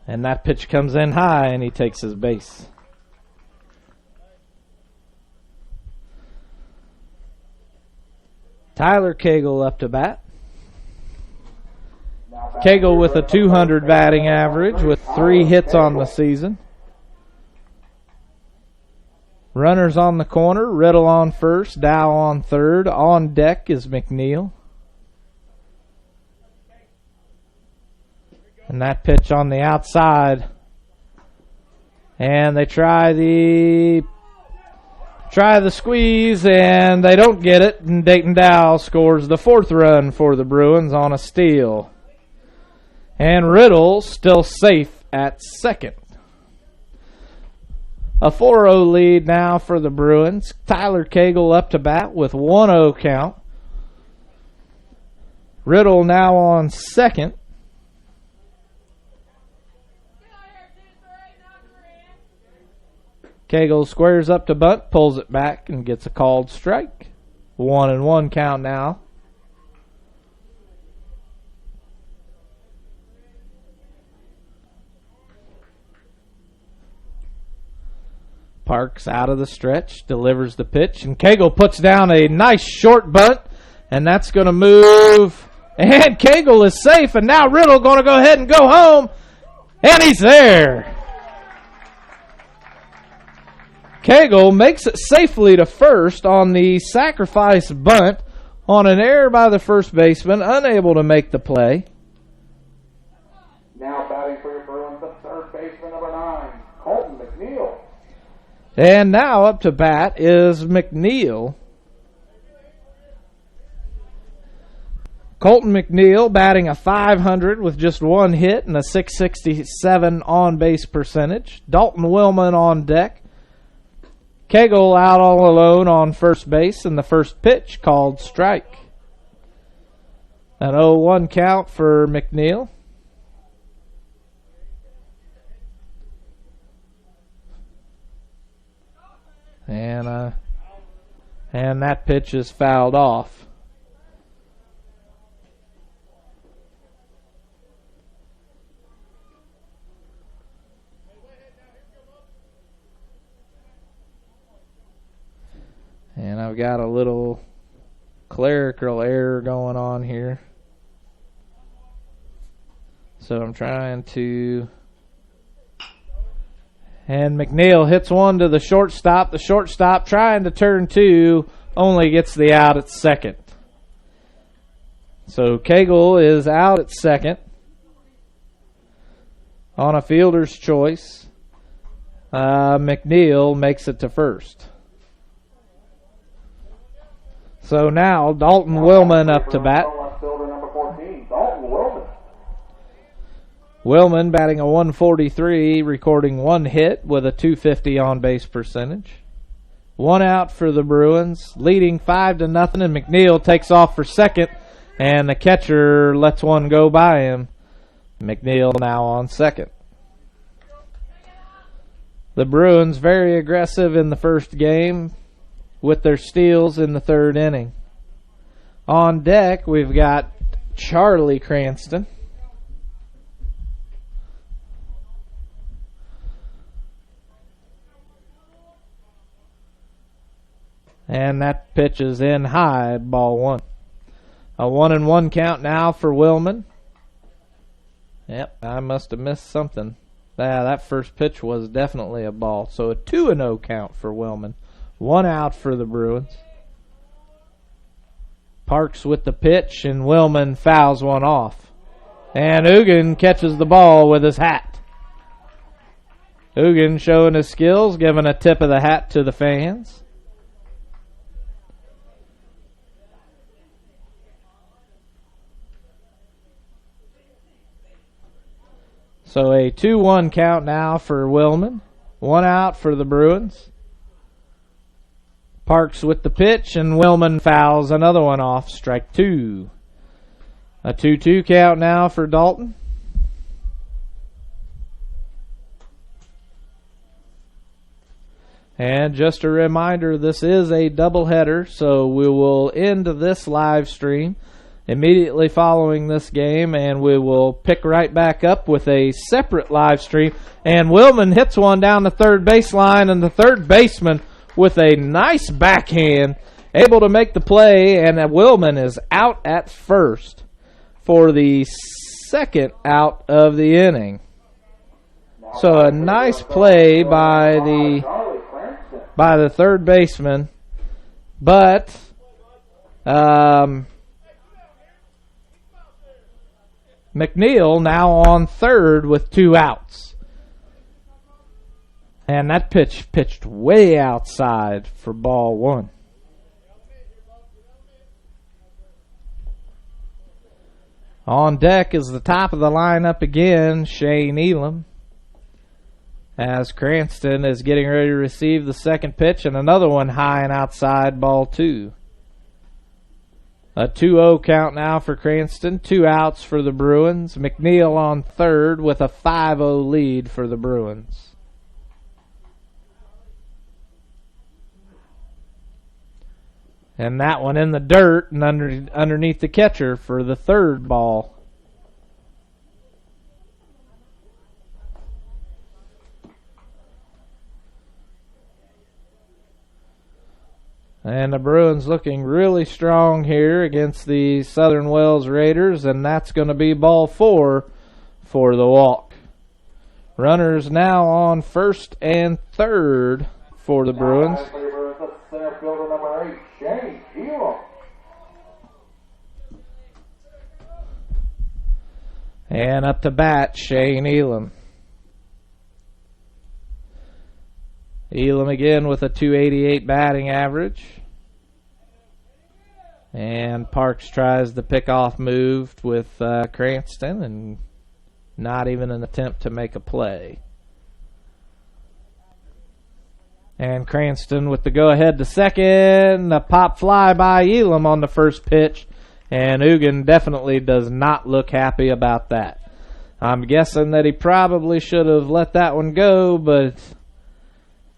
And that pitch comes in high and he takes his base. Tyler Cagle up to bat. Cagle with a 200 batting average with 3 hits on the season. Runners on the corner. Riddle on first. Dow on third. On deck is McNeil. And that pitch on the outside. And they try the squeeze, and they don't get it. And Dayton Dow scores the 4th run for the Bruins on a steal. And Riddle still safe at second. A 4-0 lead now for the Bruins. Tyler Cagle up to bat with 1-0 count. Riddle now on second. Cagle squares up to bunt, pulls it back, and gets a called strike. 1-1 count now. Parks out of the stretch, delivers the pitch, and Cagle puts down a nice short bunt, and that's going to move. And Cagle is safe, and now Riddle going to go ahead and go home, and he's there. Cagle makes it safely to first on the sacrifice bunt on an error by the first baseman, unable to make the play. Now batting for your Bruins, the third baseman, number 9, Colton McNeil. And now up to bat is McNeil. Colton McNeil batting a .500 with just 1 hit and a .667 on-base percentage. Dalton Willman on deck. Cagle out all alone on first base, and the first pitch called strike. An 0-1 count for McNeil. And that pitch is fouled off. And I've got a little clerical error going on here. So I'm trying to... And McNeil hits one to the shortstop. The shortstop trying to turn 2 only gets the out at second. So Cagle is out at second on a fielder's choice. McNeil makes it to first. So now Dalton Willman up to bat. Willman batting a .143, recording 1 hit with a .250 on-base percentage. 1 out for the Bruins, leading 5-0, and McNeil takes off for second, and the catcher lets one go by him. McNeil now on second. The Bruins very aggressive in the first game with their steals in the third inning. On deck, we've got Charlie Cranston. And that pitch is in high, ball one. A 1-1 count now for Willman. Yep, I must have missed something. Yeah, that first pitch was definitely a ball. So a 2-0 count for Willman. 1 out for the Bruins. Parks with the pitch, and Willman fouls one off. And Ugan catches the ball with his hat. Ugan showing his skills, giving a tip of the hat to the fans. So a 2-1 count now for Willman. 1 out for the Bruins. Parks with the pitch, and Willman fouls another one off. Strike 2. A 2-2 count now for Dalton. And just a reminder, this is a doubleheader, so we will end this live stream immediately following this game, and we will pick right back up with a separate live stream. And Willman hits one down the third baseline, and the third baseman with a nice backhand able to make the play, and Willman is out at first for the second out of the inning. So a nice play by the third baseman, but McNeil now on third with 2 outs. And that pitch pitched way outside for ball 1. On deck is the top of the lineup again, Shane Elam, as Cranston is getting ready to receive the second pitch, and another one high and outside, ball 2. A 2-0 count now for Cranston. 2 outs for the Bruins. McNeil on third with a 5-0 lead for the Bruins. And that one in the dirt and underneath the catcher for the third ball. And the Bruins looking really strong here against the Southern Wells Raiders, and that's going to be ball 4 for the walk. Runners now on first and third for the Bruins. Center fielder number 8, Shane Elam. And up to bat, Shane Elam. Elam again with a .288 batting average. And Parks tries the pickoff move with Cranston, and not even an attempt to make a play. And Cranston with the go-ahead to second. A pop fly by Elam on the first pitch. And Ugan definitely does not look happy about that. I'm guessing that he probably should have let that one go, but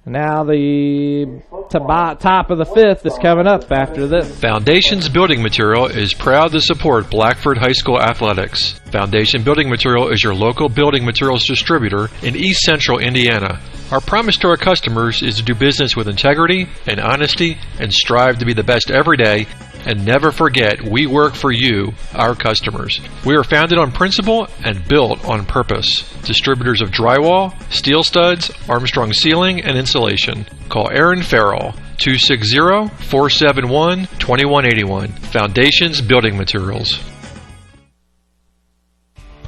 now the top of the fifth is coming up after this. Foundations Building Material is proud to support Blackford High School athletics. Foundation Building Material is your local building materials distributor in East Central Indiana. Our promise to our customers is to do business with integrity and honesty and strive to be the best every day. And never forget, we work for you, our customers. We are founded on principle and built on purpose. Distributors of drywall, steel studs, Armstrong ceiling, and insulation. Call Aaron Farrell, 260-471-2181. Foundations Building Materials.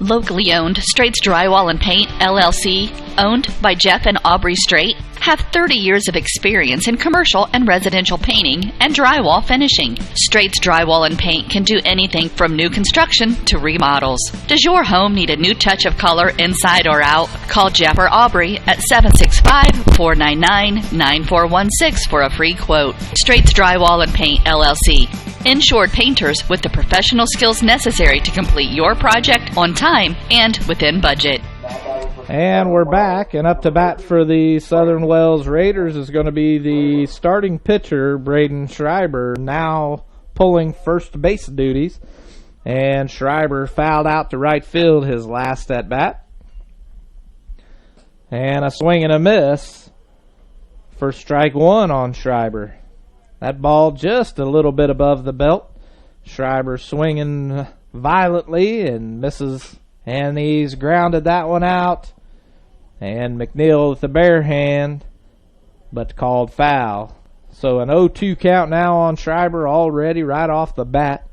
Locally owned, Straits Drywall and Paint, LLC, owned by Jeff and Aubrey Strait, have 30 years of experience in commercial and residential painting and drywall finishing. Straits Drywall and Paint can do anything from new construction to remodels. Does your home need a new touch of color inside or out? Call Jeff or Aubrey at 765-499-9416 for a free quote. Straits Drywall and Paint, LLC. Insured painters with the professional skills necessary to complete your project on time and within budget. Now batting for And we're back, and up to bat for the Southern Wells Raiders is going to be the starting pitcher, Braden Schreiber, now pulling first base duties. And Schreiber fouled out to right field his last at bat. And a swing and a miss for strike one on Schreiber. That ball just a little bit above the belt. Schreiber swinging violently and misses, and he's grounded that one out. And McNeil with the bare hand, but called foul. So an 0-2 count now on Schreiber already right off the bat.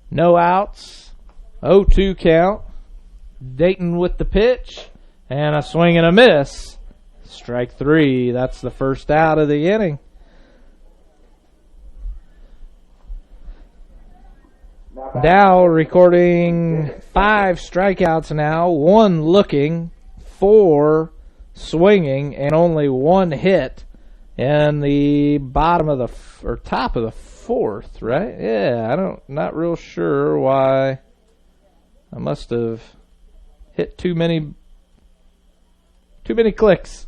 No outs, 0-2 count. Dayton with the pitch, and a swing and a miss. Strike three. That's the first out of the inning. Dow recording 5 strikeouts now, 1 looking, 4 swinging, and only 1 hit in the bottom of the or top of the 4th, right? Yeah, not real sure why. I must have hit too many clicks.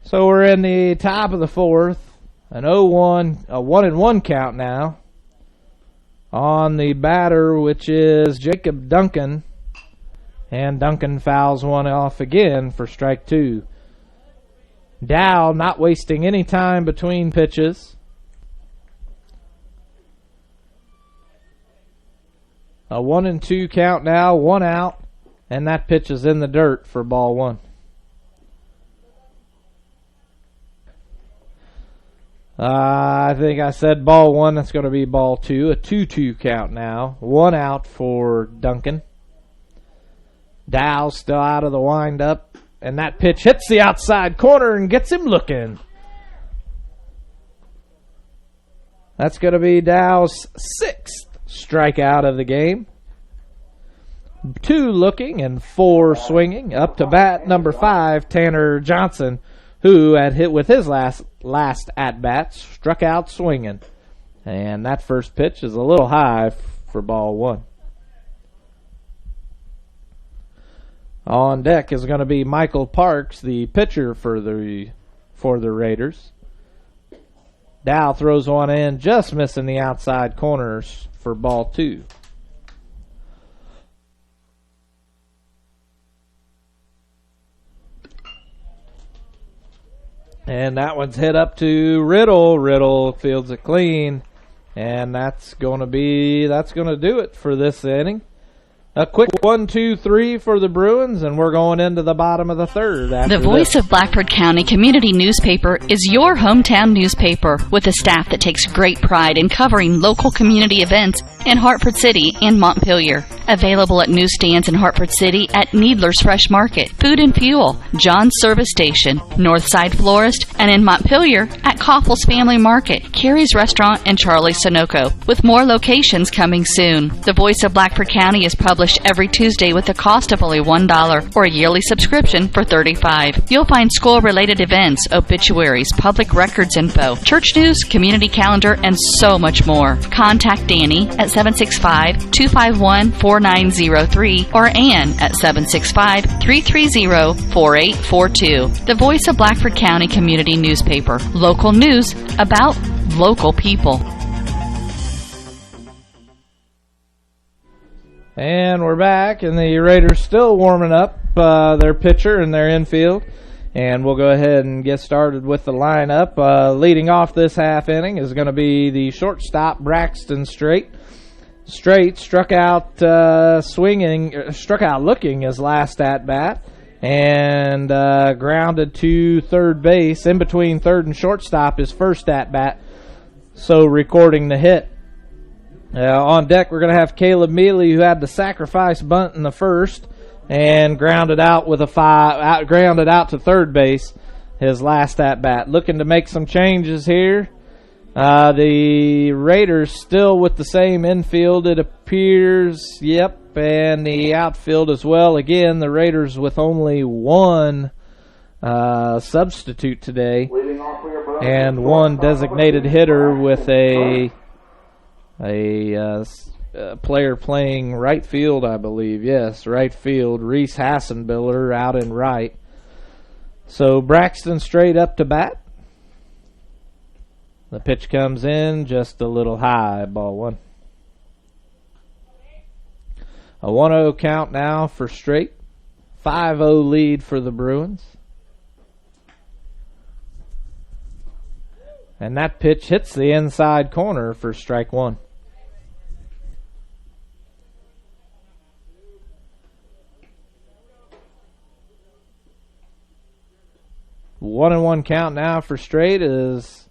So we're in the top of the 4th, an 0-1, a 1-1 count now on the batter, which is Jacob Duncan, and Duncan fouls one off again for strike 2. Dow not wasting any time between pitches. A 1-2 count now, 1 out, and that pitch is in the dirt for ball 1. I think I said ball 1. That's going to be ball 2. A 2-2 count now. 1 out for Duncan. Dow still out of the windup. And that pitch hits the outside corner and gets him looking. That's going to be Dow's 6th strikeout of the game. 2 looking and 4 swinging. Up to bat, number 5, Tanner Johnson, who had hit with his last at-bat, struck out swinging. And that first pitch is a little high for ball 1. On deck is going to be Michael Parks, the pitcher for the Raiders. Dow throws one in, just missing the outside corners for ball 2. And that one's hit up to Riddle. Riddle fields it clean. And that's going to do it for this inning. A quick 1-2-3 for the Bruins, and we're going into the bottom of the 3rd. The Voice of Blackford County Community Newspaper is your hometown newspaper with a staff that takes great pride in covering local community events in Hartford City and Montpelier. Available at newsstands in Hartford City at Needler's Fresh Market, Food and Fuel, John's Service Station, Northside Florist, and in Montpelier at Koppel's Family Market, Carrie's Restaurant, and Charlie's Sunoco, with more locations coming soon. The Voice of Blackford County is published every Tuesday with a cost of only $1 or a yearly subscription for $35. You'll find school-related events, obituaries, public records info, church news, community calendar, and so much more. Contact Danny at 765-251-4903 or Ann at 765-330-4842. The Voice of Blackford County Community Newspaper. Local news about local people. And we're back, and the Raiders still warming up their pitcher and their infield. And we'll go ahead and get started with the lineup. Leading off this half inning is going to be the shortstop, Braxton Straight. Straight struck out looking his last at-bat, and grounded to third base. In between third and shortstop, his first at-bat, so recording the hit. On deck, we're going to have Caleb Mealy, who had the sacrifice bunt in the first and grounded out to third base his last at bat. Looking to make some changes here. The Raiders still with the same infield, it appears. Yep, and the outfield as well. Again, the Raiders with only one substitute today, Leading off for your Bruins. and one designated hitter with a player playing right field, I believe. Yes, right field. Reese Hassenbiller out in right. So Braxton straight up to bat. The pitch comes in just a little high, ball one. A 1-0 count now for straight. 5-0 lead for the Bruins. And that pitch hits the inside corner for strike one. One and one count now for straight as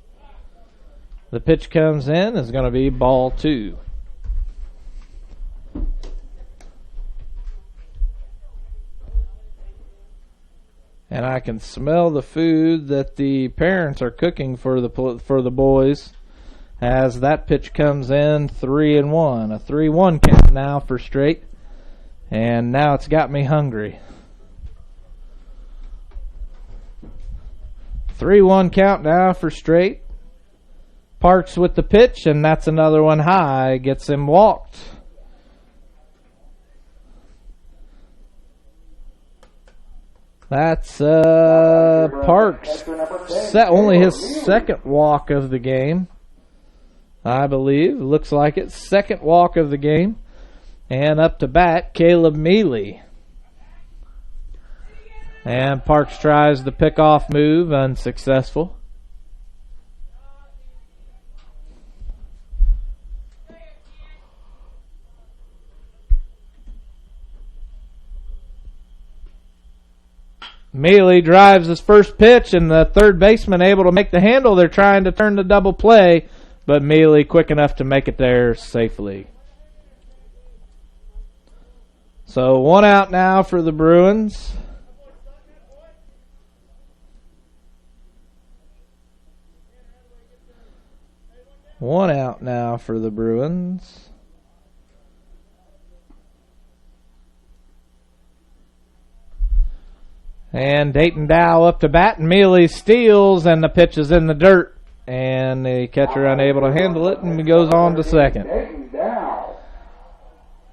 the pitch comes in is going to be ball two. And I can smell the food that the parents are cooking for the boys as that pitch comes in 3-1. A 3-1 count now for straight. And now it's got me hungry. 3-1 count now for straight. Parks with the pitch, and that's another one high. Gets him walked. That's Parks. Only his second walk of the game, I believe. Looks like it. Second walk of the game. And up to bat, Caleb Mealy. And Parks tries the pickoff move, unsuccessful. Mealy drives his first pitch, and the third baseman able to make the handle. They're trying to turn the double play, but Mealy quick enough to make it there safely. So one out now for the Bruins. One out now for the Bruins. And Dayton Dow up to bat, and Mealy steals, and the pitch is in the dirt. And the catcher unable to handle it, and he goes on to second.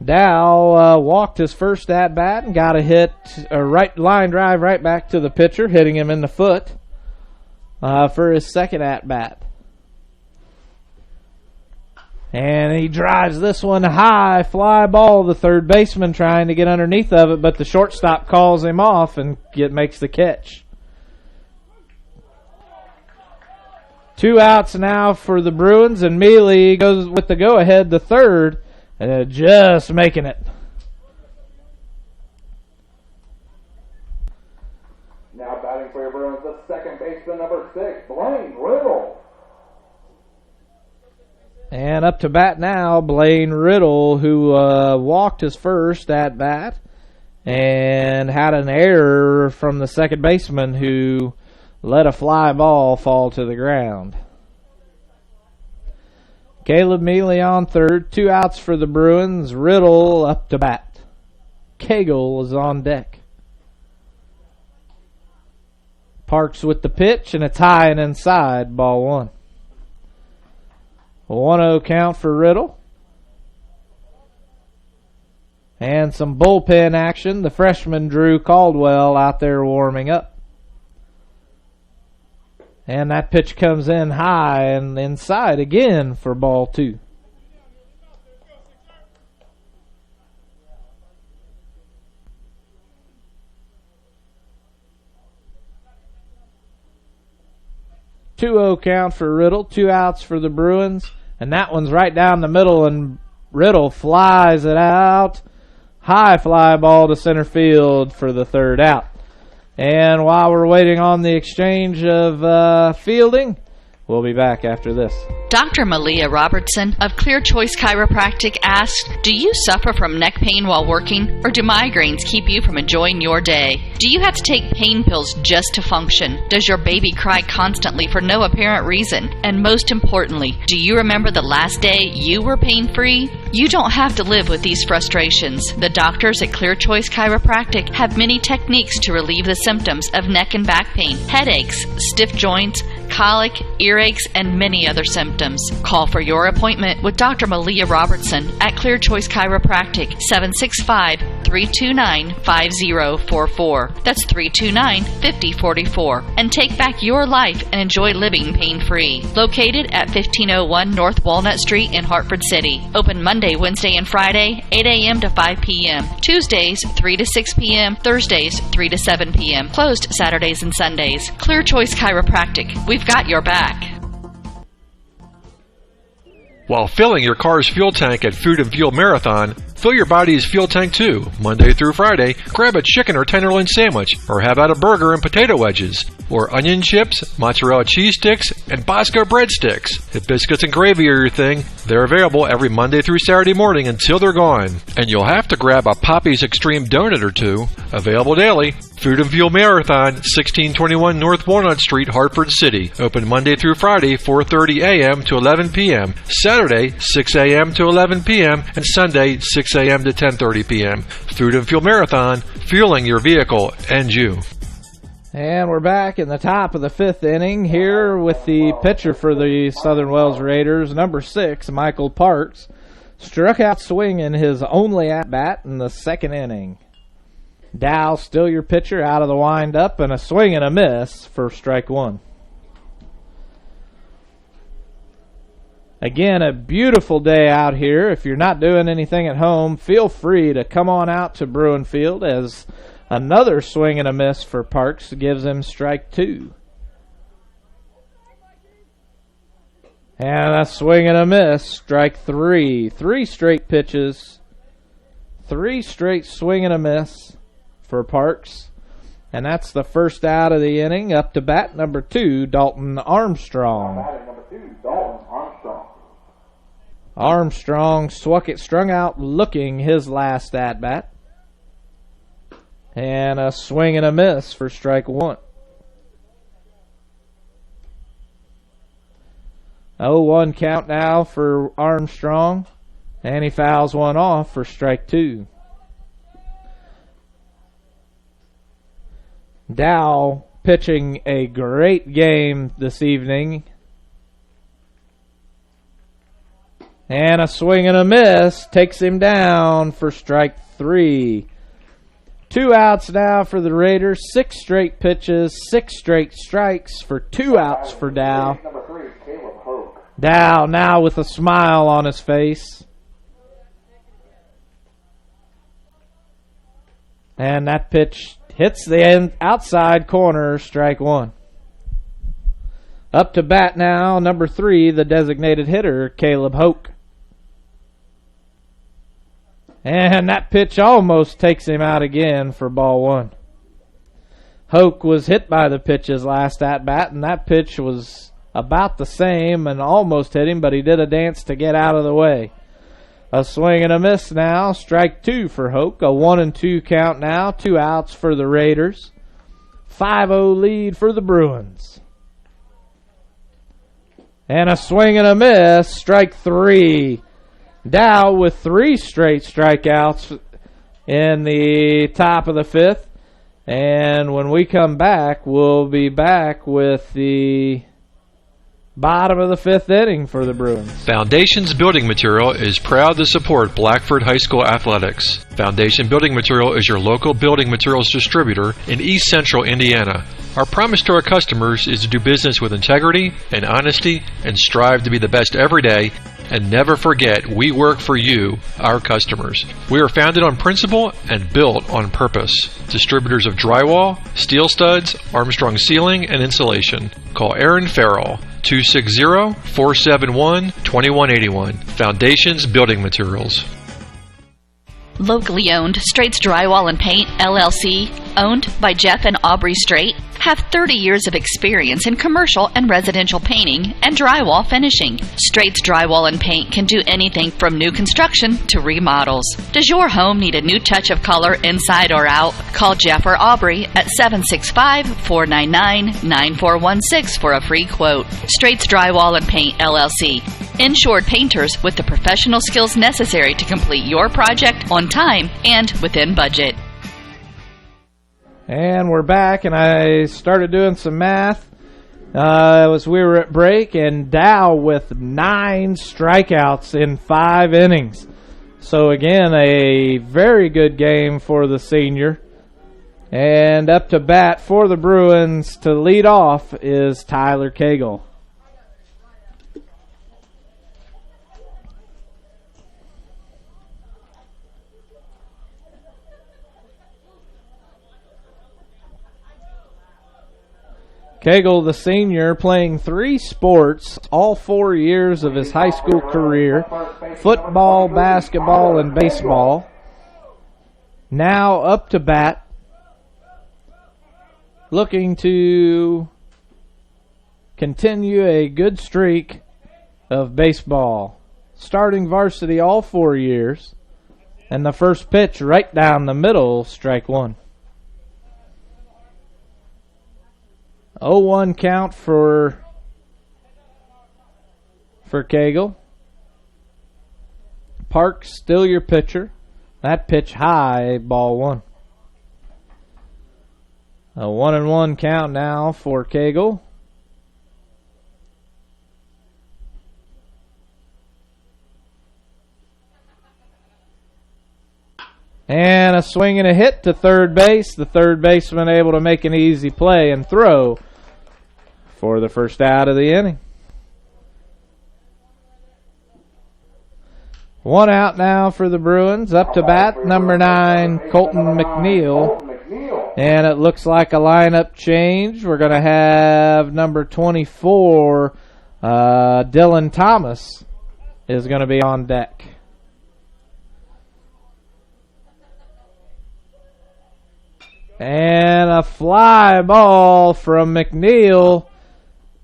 Dow walked his first at-bat and got a right line drive right back to the pitcher, hitting him in the foot for his second at-bat. And he drives this one high, fly ball. The third baseman trying to get underneath of it, but the shortstop calls him off and makes the catch. 2 outs now for the Bruins, and Mealy goes with the go-ahead to third, and just making it. Now batting for your Bruins, the second baseman, number 6, Blaine Riddle. And up to bat now, Blaine Riddle, who walked his first at bat and had an error from the second baseman who let a fly ball fall to the ground. Caleb Mealy on third, 2 outs for the Bruins. Riddle up to bat. Cagle is on deck. Parks with the pitch, and it's high and inside, ball one. 1-0 count for Riddle. And some bullpen action. The freshman Drew Caldwell out there warming up. And that pitch comes in high and inside again for ball two. Two-0 count for Riddle. 2 outs for the Bruins. And that one's right down the middle, and Riddle flies it out. High fly ball to center field for the third out. And while we're waiting on the exchange of fielding, we'll be back after this. Dr. Malia Robertson of Clear Choice Chiropractic asked, do you suffer from neck pain while working, or do migraines keep you from enjoying your day? Do you have to take pain pills just to function? Does your baby cry constantly for no apparent reason? And most importantly, do you remember the last day you were pain-free? You don't have to live with these frustrations. The doctors at Clear Choice Chiropractic have many techniques to relieve the symptoms of neck and back pain, headaches, stiff joints, colic, earaches, and many other symptoms. Call for your appointment with Dr. Malia Robertson at Clear Choice Chiropractic, 765-329-5044. That's 329-5044. And take back your life and enjoy living pain-free. Located at 1501 North Walnut Street in Hartford City. Open Monday, Wednesday, and Friday, 8 a.m. to 5 p.m. Tuesdays, 3 to 6 p.m. Thursdays, 3 to 7 p.m. Closed Saturdays and Sundays. Clear Choice Chiropractic. We've got your back. While filling your car's fuel tank at Food and Fuel Marathon, fill your body's fuel tank too. Monday through Friday, grab a chicken or tenderloin sandwich, or have out a burger and potato wedges, or onion chips, mozzarella cheese sticks, and Bosco breadsticks. If biscuits and gravy are your thing, they're available every Monday through Saturday morning until they're gone. And you'll have to grab a Poppy's Extreme donut or two, available daily. Food and Fuel Marathon, 1621 North Walnut Street, Hartford City. Open Monday through Friday, 4:30 a.m. to 11 p.m. Saturday, 6 a.m. to 11 p.m. and Sunday, 6 a.m. to 10:30 p.m. Food and Fuel Marathon, fueling your vehicle and you. And we're back in the top of the fifth inning here with the pitcher for the Southern Wells Raiders, number 6, Michael Parks, struck out swinging his only at-bat in the second inning. Dow, still your pitcher, out of the windup, and a swing and a miss for strike one. Again, a beautiful day out here. If you're not doing anything at home, feel free to come on out to Bruin Field, as another swing and a miss for Parks gives him strike two. And a swing and a miss, strike three. 3 straight pitches, 3 straight swing and a miss for Parks. And that's the first out of the inning. Up to bat, number 2, Dalton Armstrong. Armstrong strung out looking his last at-bat. And a swing and a miss for strike one. 0-1 count now for Armstrong. And he fouls one off for strike two. Dow pitching a great game this evening. And a swing and a miss takes him down for strike three. 2 outs now for the Raiders. 6 straight pitches, 6 straight strikes for 2 outs for Dow. Dow now with a smile on his face. And that pitch hits the outside corner, strike one. Up to bat now, number 3, the designated hitter, Caleb Hoke. And that pitch almost takes him out again for ball one. Hoke was hit by the pitch his last at-bat, and that pitch was about the same and almost hit him, but he did a dance to get out of the way. A swing and a miss now, strike two for Hoke. A 1-2 count now, 2 outs for the Raiders. 5-0 lead for the Bruins. And a swing and a miss, strike three. Dow with 3 straight strikeouts in the top of the fifth. And when we come back, we'll be back with the bottom of the fifth inning for the Bruins. Foundations Building Material is proud to support Blackford High School athletics. Foundation Building Material is your local building materials distributor in East Central Indiana. Our promise to our customers is to do business with integrity and honesty and strive to be the best every day. And never forget, we work for you, our customers. We are founded on principle and built on purpose. Distributors of drywall, steel studs, Armstrong ceiling, and insulation. Call Aaron Farrell, 260-471-2181. Foundations Building Materials. Locally owned, Straits Drywall and Paint, LLC, owned by Jeff and Aubrey Strait, Have 30 years of experience in commercial and residential painting and drywall finishing. Straits Drywall and Paint can do anything from new construction to remodels. Does your home need a new touch of color inside or out? Call Jeff or Aubrey at 765-499-9416 for a free quote. Straits Drywall and Paint, LLC. Insured painters with the professional skills necessary to complete your project on time and within budget. And we're back, and I started doing some math as we were at break, and Dow with 9 strikeouts in 5 innings. So again, a very good game for the senior. And up to bat for the Bruins to lead off is Tyler Cagle. Cagle, the senior, playing 3 sports all 4 years of his high school career: football, basketball, and baseball. Now up to bat, looking to continue a good streak of baseball. Starting varsity all 4 years, and the first pitch right down the middle, strike 1. 0-1 count for Cagle. Parks still your pitcher. That pitch high, ball 1. A 1-1 count now for Cagle. And a swing and a hit to third base. The third baseman able to make an easy play and throw for the first out of the inning. 1 out now for the Bruins. Up to bat, number 9, Colton McNeil. And it looks like a lineup change. We're going to have number 24, Dylan Thomas, is going to be on deck. And a fly ball from McNeil.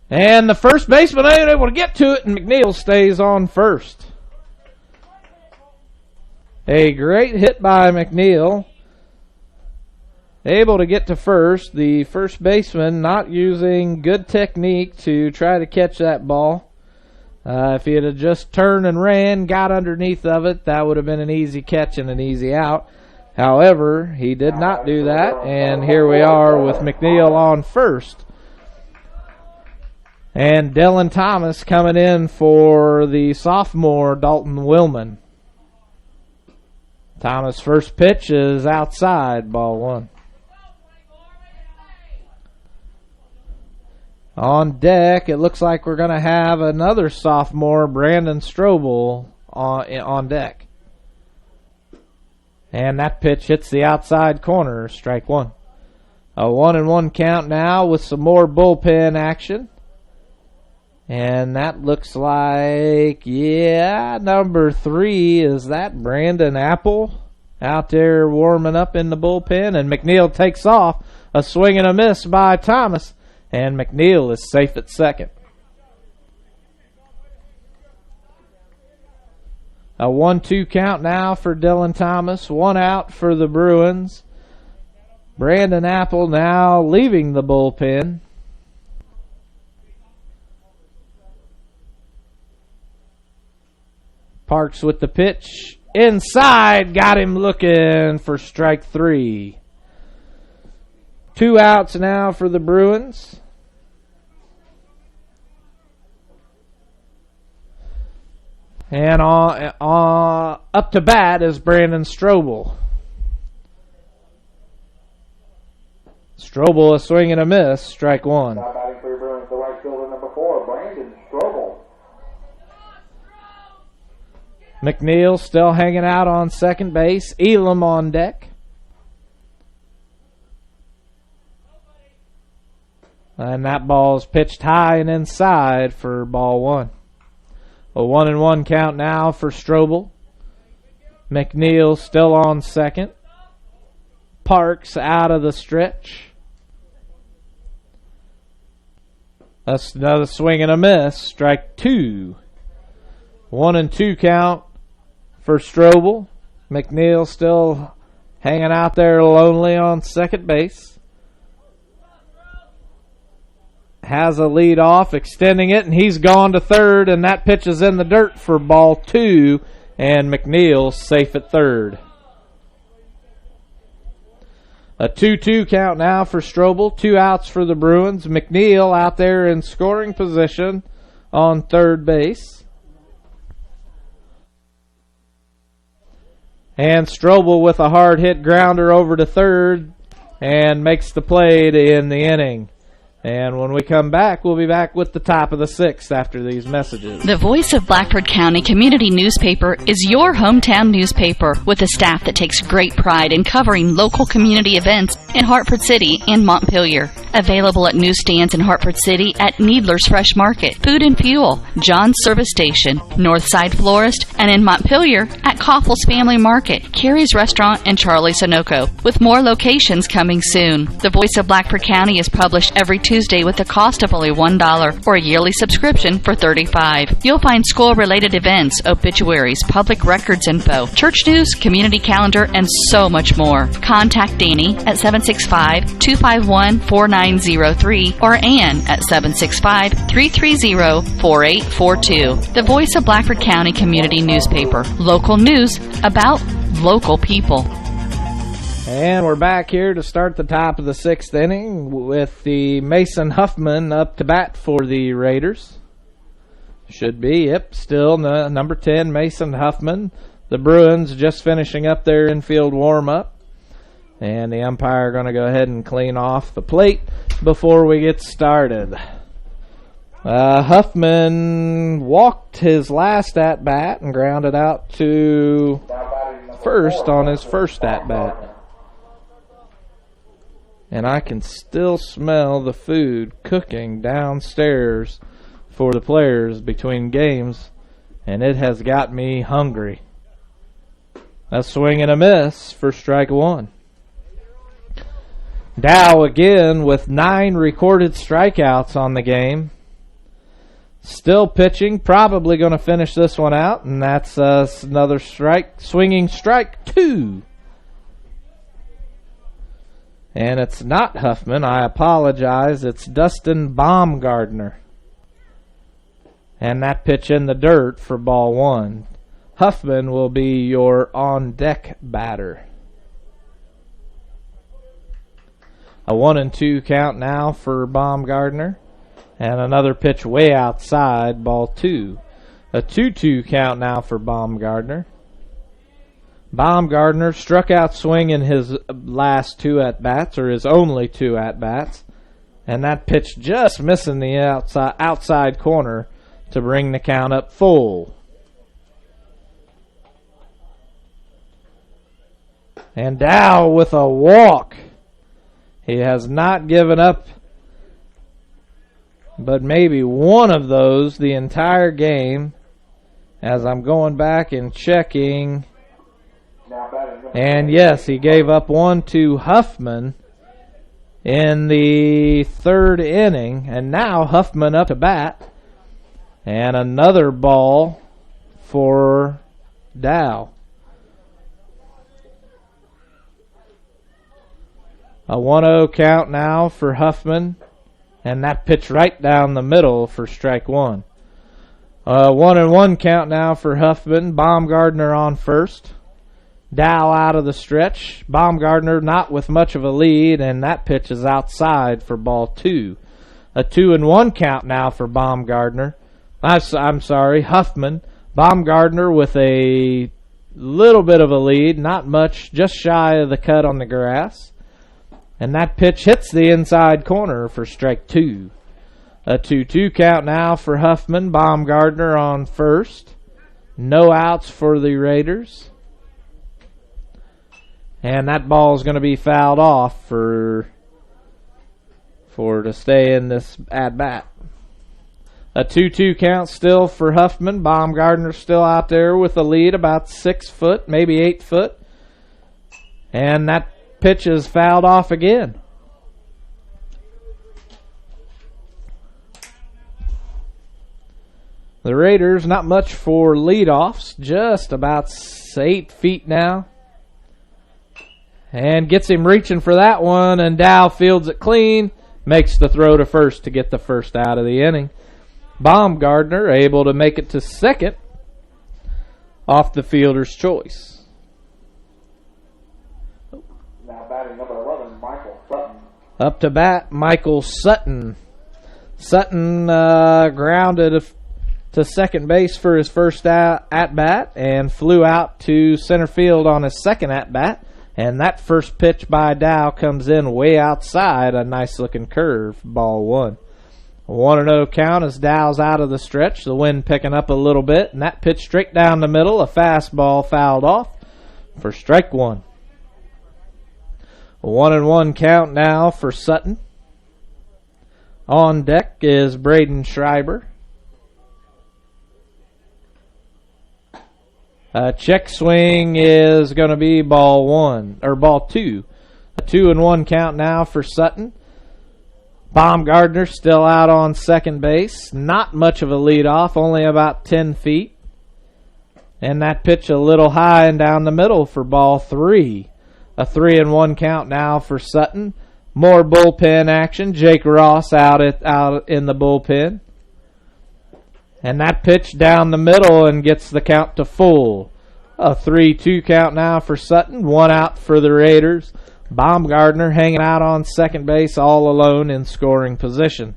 And the first baseman ain't able to get to it, and McNeil stays on first. A great hit by McNeil. Able to get to first. The first baseman not using good technique to try to catch that ball. If he had just turned and ran, got underneath of it, that would have been an easy catch and an easy out. However, he did not do that, and here we are with McNeil on first. And Dylan Thomas coming in for the sophomore Dalton Willman. Thomas' first pitch is outside, ball 1. On deck, it looks like we're going to have another sophomore, Brandon Strobel, on deck. And that pitch hits the outside corner, strike 1. A 1-1 count now with some more bullpen action. And that looks like, number 3, is that Brandon Apple out there warming up in the bullpen. And McNeil takes off. A swing and a miss by Thomas. And McNeil is safe at second. A 1-2 count now for Dylan Thomas. 1 out for the Bruins. Brandon Apple now leaving the bullpen. Parks with the pitch. Inside. Got him looking for strike 3. 2 outs now for the Bruins. And up to bat is Brandon Strobel. Strobel, a swing and a miss, strike 1. Now batting for your Bruins, the right fielder, number 4, Brandon Strobel. McNeil still hanging out on second base. Elam on deck. And that ball is pitched high and inside for ball 1. A 1-1 count now for Strobel. McNeil still on second. Parks out of the stretch. That's another swing and a miss. Strike 2. 1-2 count for Strobel. McNeil still hanging out there lonely on second base. Has a lead off, extending it, and he's gone to third, and that pitch is in the dirt for ball 2, and McNeil safe at third. A 2-2 count now for Strobel. 2 outs for the Bruins. McNeil out there in scoring position on third base. And Strobel with a hard hit grounder over to third and makes the play to end the inning. And when we come back, we'll be back with the top of the 6th after these messages. The Voice of Blackford County Community Newspaper is your hometown newspaper with a staff that takes great pride in covering local community events in Hartford City and Montpelier. Available at newsstands in Hartford City at Needler's Fresh Market, Food and Fuel, John's Service Station, Northside Florist, and in Montpelier at Coffle's Family Market, Carrie's Restaurant, and Charlie Sunoco, with more locations coming soon. The Voice of Blackford County is published every Tuesday with the cost of only $1 or a yearly subscription for $35. You'll find school-related events, obituaries, public records info, church news, community calendar, and so much more. Contact Danny at 765-251-4903 or Ann at 765-330-4842. The Voice of Blackford County Community Newspaper. Local news about local people. And we're back here to start the top of the 6th inning with the Mason Huffman up to bat for the Raiders. Should be, yep, still number 10, Mason Huffman. The Bruins just finishing up their infield warm-up. And the umpire going to go ahead and clean off the plate before we get started. Huffman walked his last at-bat and grounded out to first on his first at-bat. And I can still smell the food cooking downstairs for the players between games, and it has got me hungry. A swing and a miss for strike 1. Dow again with 9 recorded strikeouts on the game. Still pitching, probably going to finish this one out, and that's another strike, swinging strike 2. And it's not Huffman, I apologize, it's Dustin Baumgartner. And that pitch in the dirt for ball 1. Huffman will be your on-deck batter. A 1-2 count now for Baumgartner. And another pitch way outside, ball 2. A 2-2 count now for Baumgartner. Baumgartner struck out swinging his last 2 at-bats, or his only 2 at-bats. And that pitch just missing the outside corner to bring the count up full. And Dow with a walk. He has not given up but maybe one of those the entire game, as I'm going back and checking. And yes, he gave up one to Huffman in the 3rd inning, and now Huffman up to bat. And another ball for Dow. A 1-0 count now for Huffman, and that pitch right down the middle for strike 1. 1-1 count now for Huffman. Baumgartner on first. Dow out of the stretch. Baumgartner not with much of a lead, and that pitch is outside for ball 2. A 2-1 count now for Baumgartner. I'm sorry, Huffman. Baumgartner with a little bit of a lead, not much, just shy of the cut on the grass. And that pitch hits the inside corner for strike 2. A 2-2 count now for Huffman. Baumgartner on first. No outs for the Raiders. And that ball is going to be fouled off for to stay in this at-bat. A 2-2 count still for Huffman. Baumgartner still out there with a lead about 6 foot, maybe 8 foot. And that pitch is fouled off again. The Raiders, not much for leadoffs, just about 8 feet now. And gets him reaching for that one, and Dow fields it clean, makes the throw to first to get the first out of the inning. Baumgartner able to make it to second off the fielder's choice. Now batting number 11, Michael Sutton. Up to bat, Michael Sutton. Sutton grounded to second base for his first at-bat and flew out to center field on his second at-bat. And that first pitch by Dow comes in way outside, a nice-looking curve, ball one. 1-0 count as Dow's out of the stretch, the wind picking up a little bit, and that pitch straight down the middle, a fastball fouled off for strike one. 1-1 count now for Sutton. On deck is Braden Schreiber. Check swing is going to be ball two. A 2-1 count now for Sutton. Baumgartner still out on second base. Not much of a leadoff, only about 10 feet. And that pitch a little high and down the middle for ball three. A 3-1 count now for Sutton. More bullpen action. Jake Ross out in the bullpen. And that pitch down the middle and gets the count to full. A 3-2 count now for Sutton. 1 out for the Raiders. Baumgartner hanging out on second base all alone in scoring position.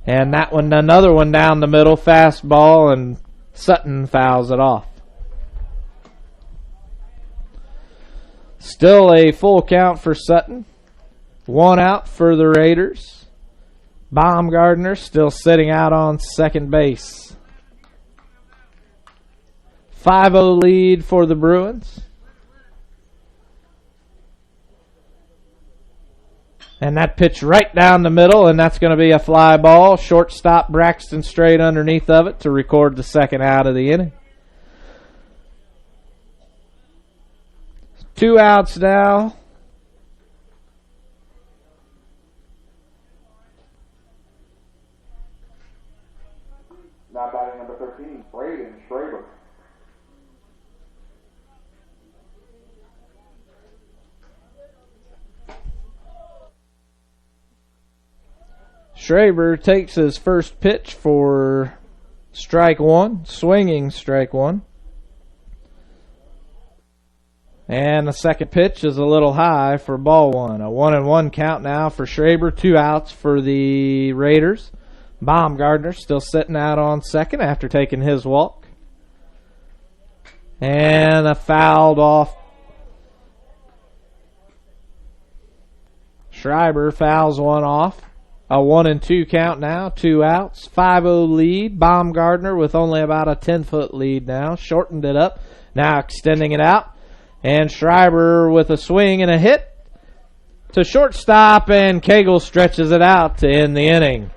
And that one, another one down the middle, fastball, and Sutton fouls it off. Still a full count for Sutton. 1 out for the Raiders. Baumgartner still sitting out on second base. 5-0 lead for the Bruins. And that pitch right down the middle, and that's going to be a fly ball. Shortstop Braxton straight underneath of it to record the second out of the inning. 2 outs now. Now batting number 13, Braden Schreiber. Schreiber takes his first pitch for strike one, swinging strike one. And the second pitch is a little high for ball one. A 1-1 count now for Schreiber. 2 outs for the Raiders. Baumgartner still sitting out on second after taking his walk. And a fouled off. Schreiber fouls one off. A 1-2 count now. 2 outs. 5-0 lead. Baumgartner with only about a 10-foot lead now. Shortened it up. Now extending it out. And Schreiber with a swing and a hit to shortstop. And Cagle stretches it out to end the inning.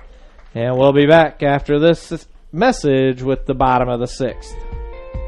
And we'll be back after this message with the bottom of the 6th.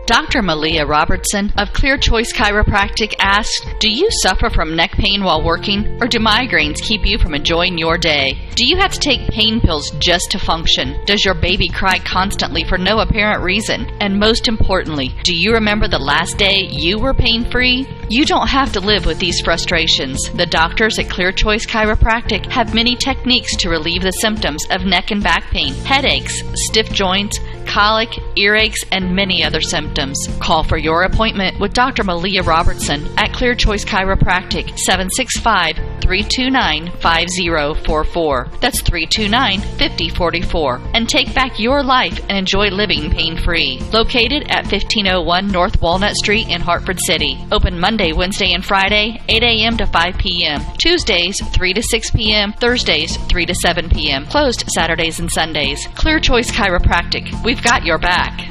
Dr. Malia Robertson of Clear Choice Chiropractic asks, do you suffer from neck pain while working, or do migraines keep you from enjoying your day? Do you have to take pain pills just to function? Does your baby cry constantly for no apparent reason? And most importantly, do you remember the last day you were pain-free? You don't have to live with these frustrations. The doctors at Clear Choice Chiropractic have many techniques to relieve the symptoms of neck and back pain, headaches, stiff joints, colic, earaches, and many other symptoms. Call for your appointment with Dr. Malia Robertson at Clear Choice Chiropractic, 765-329-5044. That's 329-5044. And take back your life and enjoy living pain-free. Located at 1501 North Walnut Street in Hartford City. Open Monday, Wednesday, and Friday, 8 a.m. to 5 p.m. Tuesdays, 3 to 6 p.m. Thursdays, 3 to 7 p.m. Closed Saturdays and Sundays. Clear Choice Chiropractic. We've got your back.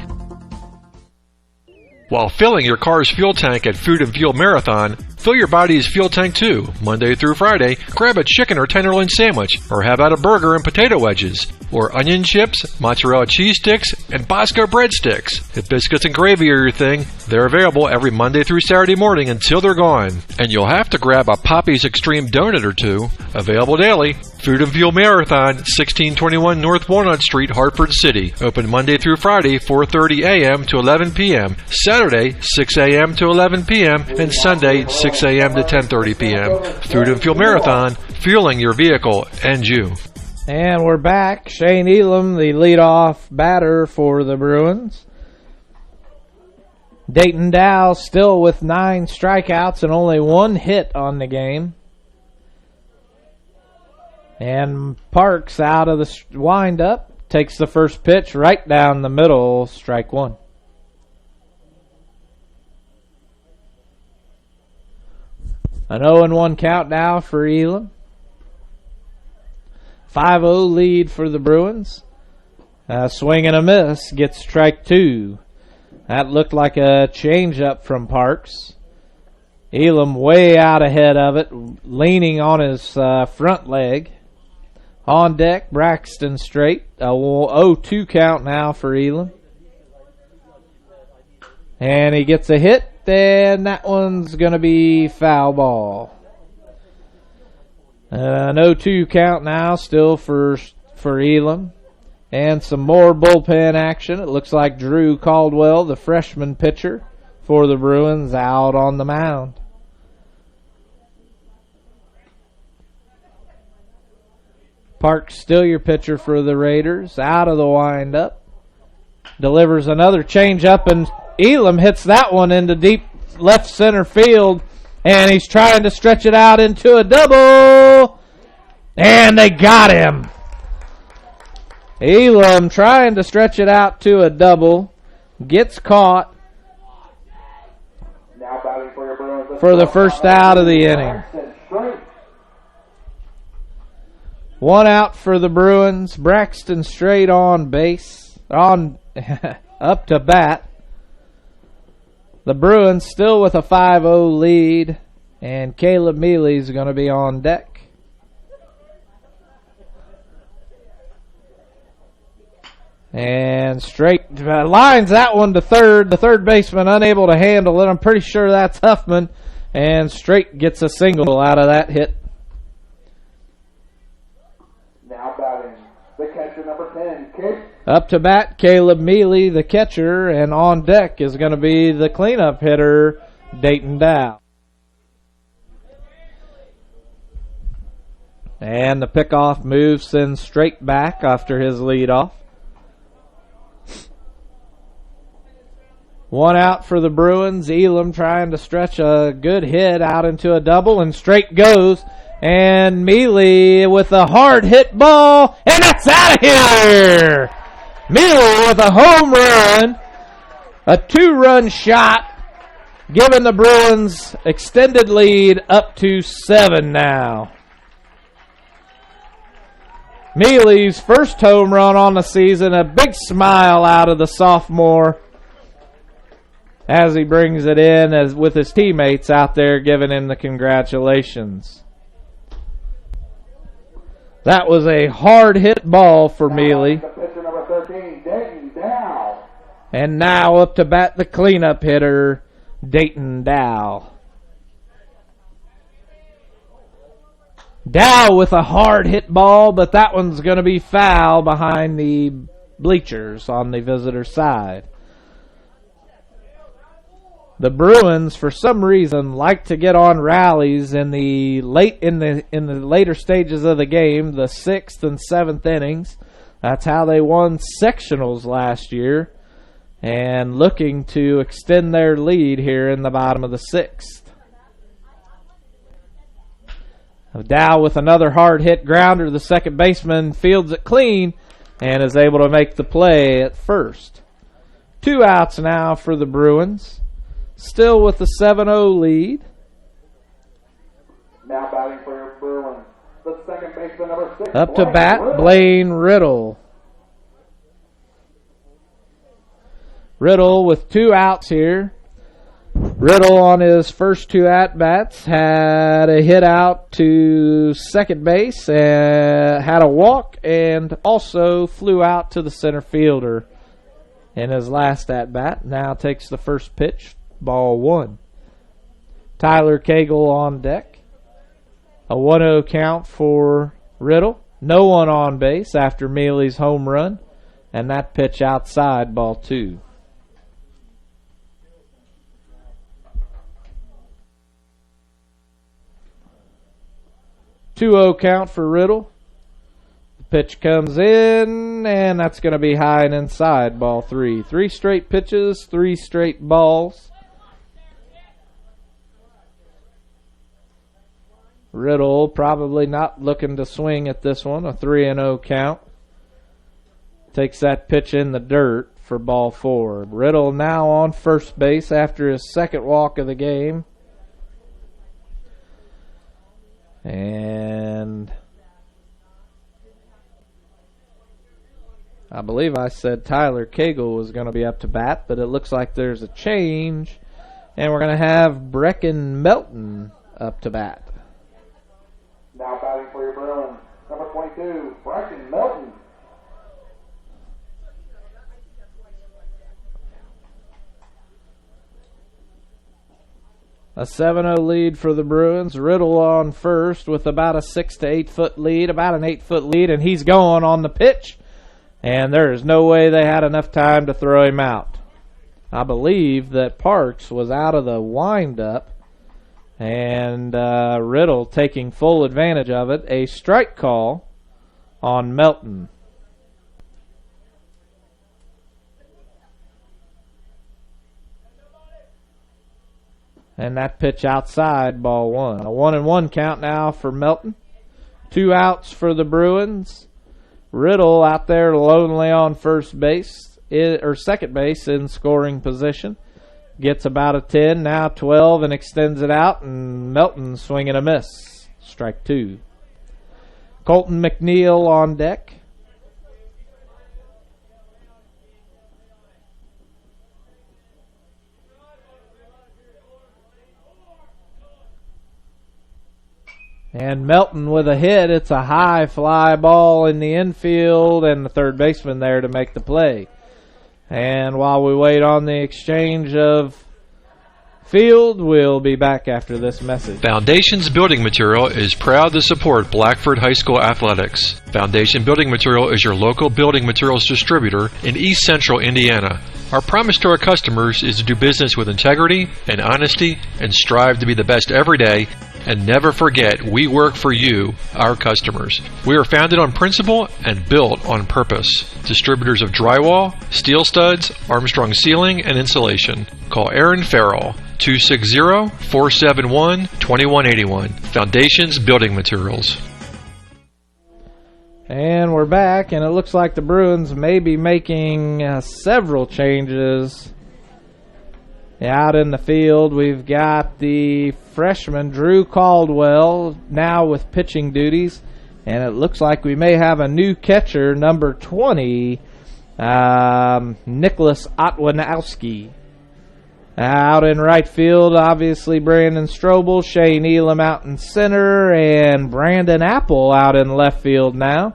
While filling your car's fuel tank at Food and Fuel Marathon, Fill your body's fuel tank too. Monday through Friday, grab a chicken or tenderloin sandwich, or how about a burger and potato wedges, or onion chips, mozzarella cheese sticks, and Bosco breadsticks. If biscuits and gravy are your thing, they're available every Monday through Saturday morning until they're gone. And you'll have to grab a Poppy's Extreme donut or two. Available daily. Food and Fuel Marathon, 1621 North Walnut Street, Hartford City. Open Monday through Friday, 4:30 a.m. to 11 p.m. Saturday, 6 a.m. to 11 p.m. and Sunday, 6 a.m. to 10:30 p.m. Food and Fuel Marathon, fueling your vehicle and you. And we're back. Shane Elam, the leadoff batter for the Bruins. Dayton Dow still with 9 strikeouts and only 1 hit on the game. And Parks out of the windup, takes the first pitch right down the middle, strike 1. An 0-1 count now for Elam. 5-0 lead for the Bruins. Swing and a miss, gets strike 2. That looked like a changeup from Parks. Elam way out ahead of it, leaning on his front leg. On deck, Braxton Straight. A 0-2 count now for Elam. And he gets a hit, and that one's going to be foul ball. An 0-2 count now still for Elam. And some more bullpen action. It looks like Drew Caldwell, the freshman pitcher for the Bruins, out on the mound. Parks still your pitcher for the Raiders. Out of the windup. Delivers another changeup, and Elam hits that one into deep left center field. And he's trying to stretch it out into a double. And they got him. Elam trying to stretch it out to a double. Gets caught Now batting for your Bruins for the first out of the inning. One out for the Bruins. Braxton Straight on base. On up to bat. The Bruins still with a 5-0 lead. And Caleb Mealy's going to be on deck. And Straight lines that one to third. The third baseman unable to handle it. I'm pretty sure that's Huffman. And Straight gets a single out of that hit. Now batting the catcher, number 10, Kate. Up to bat, Caleb Mealy, the catcher, and on deck is going to be the cleanup hitter, Dayton Dow. And the pickoff move sends Straight back after his leadoff. One out for the Bruins. Elam trying to stretch a good hit out into a double, and Straight goes. And Mealy with a hard hit ball, and that's out of here! Mealy with a home run, a 2-run shot, giving the Bruins extended lead up to 7 now. Mealy's first home run on the season, a big smile out of the sophomore as he brings it in as with his teammates out there giving him the congratulations. That was a hard hit ball for Mealy. The pitcher, number 13, Dayton Dow. And now up to bat the cleanup hitter, Dayton Dow. Dow with a hard hit ball, but that one's going to be foul behind the bleachers on the visitor side. The Bruins, for some reason, like to get on rallies in the later stages of the game, the 6th and 7th innings. That's how they won sectionals last year, and looking to extend their lead here in the bottom of the 6th. Dow with another hard hit grounder. The second baseman fields it clean and is able to make the play at first. 2 outs now for the Bruins. Still with the 7-0 lead. Now batting for your Bruins, the second baseman, number 6. Up to bat, Blaine Riddle. Riddle with 2 outs here. Riddle on his first two at-bats had a hit out to second base, had a walk, and also flew out to the center fielder in his last at-bat. Now takes the first pitch, ball one. Tyler Cagle on deck. A 1-0 count for Riddle. No one on base after Mealy's home run, and that pitch outside, ball two. 2-0 count for Riddle. The pitch comes in, and that's going to be high and inside, ball three. 3 straight pitches, 3 straight balls. Riddle probably not looking to swing at this one, a 3-0 count. Takes that pitch in the dirt for ball four. Riddle now on first base after his second walk of the game. And I believe I said Tyler Cagle was going to be up to bat, but it looks like there's a change, and we're going to have Brecken Melton up to bat. Now batting for your Bruins, number 22, Brecken Melton. A 7-0 lead for the Bruins. Riddle on first with about a 6 to 8 foot lead, about an 8 foot lead, and he's going on the pitch. And there is no way they had enough time to throw him out. I believe that Parks was out of the windup, and Riddle taking full advantage of it. A strike call on Melton. And that pitch outside, ball one. A 1-1 count now for Melton. 2 outs for the Bruins. Riddle out there lonely on first base, or second base in scoring position. Gets about a 10, now 12, and extends it out, and Melton swinging a miss. Strike two. Colton McNeil on deck. And Melton with a hit. It's a high fly ball in the infield, and the third baseman there to make the play. And while we wait on the exchange of field, we'll be back after this message. Foundations Building Material is proud to support Blackford High School athletics. Foundation Building Material is your local building materials distributor in East Central Indiana. Our promise to our customers is to do business with integrity and honesty and strive to be the best every day. And never forget, we work for you, our customers. We are founded on principle and built on purpose. Distributors of drywall, steel studs, Armstrong ceiling, and insulation. Call Aaron Farrell, 260-471-2181. Foundations Building Materials. And we're back, and it looks like the Bruins may be making several changes out in the field. We've got the freshman Drew Caldwell now with pitching duties, and it looks like we may have a new catcher, number 20, Nicholas Otwanowski. Out in right field, obviously Brandon Strobel, Shane Elam out in center, and Brandon Apple out in left field now.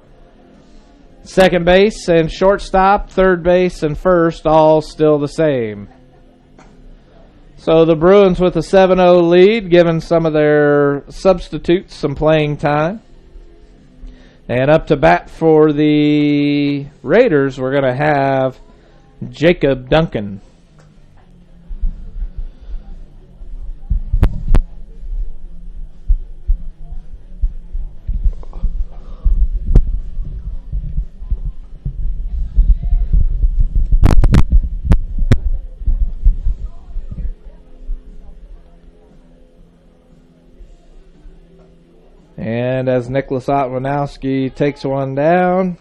Second base and shortstop, third base and first, all still the same. So the Bruins with a 7-0 lead, giving some of their substitutes some playing time. And up to bat for the Raiders, we're going to have Jacob Duncan. And as Nicholas Otwanowski takes one down,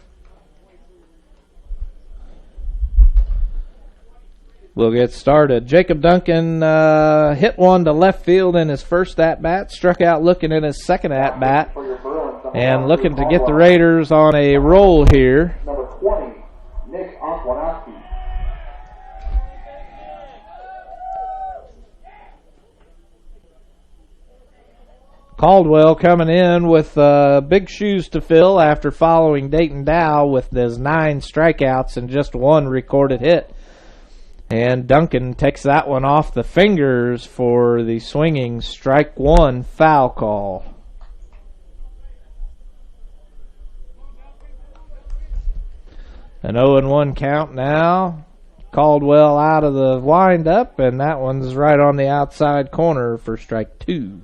we'll get started. Jacob Duncan hit one to left field in his first at-bat, struck out looking in his second at-bat, and looking to get the Raiders on a roll here. Number 20, Nick Otwanowski. Caldwell coming in with big shoes to fill after following Dayton Dow with his 9 strikeouts and just 1 recorded hit. And Duncan takes that one off the fingers for the swinging strike 1 foul call. An 0-1 count now. Caldwell out of the windup, and that one's right on the outside corner for strike 2.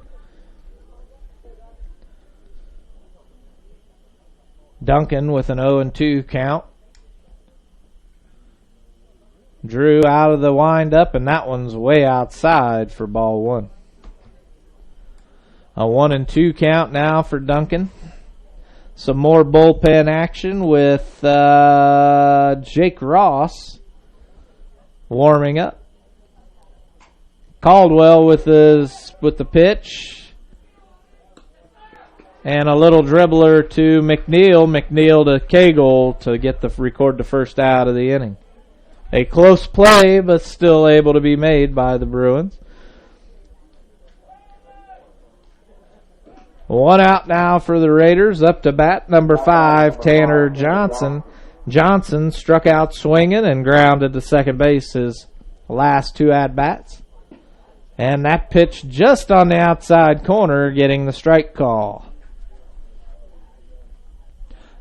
Duncan with an 0-2 count. Drew out of the windup, and that one's way outside for ball 1. A 1-2 count now for Duncan. Some more bullpen action with Jake Ross warming up. Caldwell with the pitch. And a little dribbler to McNeil. McNeil to Cagle to record the first out of the inning. A close play, but still able to be made by the Bruins. 1 out now for the Raiders. Up to bat, number 5, Tanner Johnson. Johnson struck out swinging and grounded to second base his last 2 at-bats. And that pitch just on the outside corner, getting the strike call.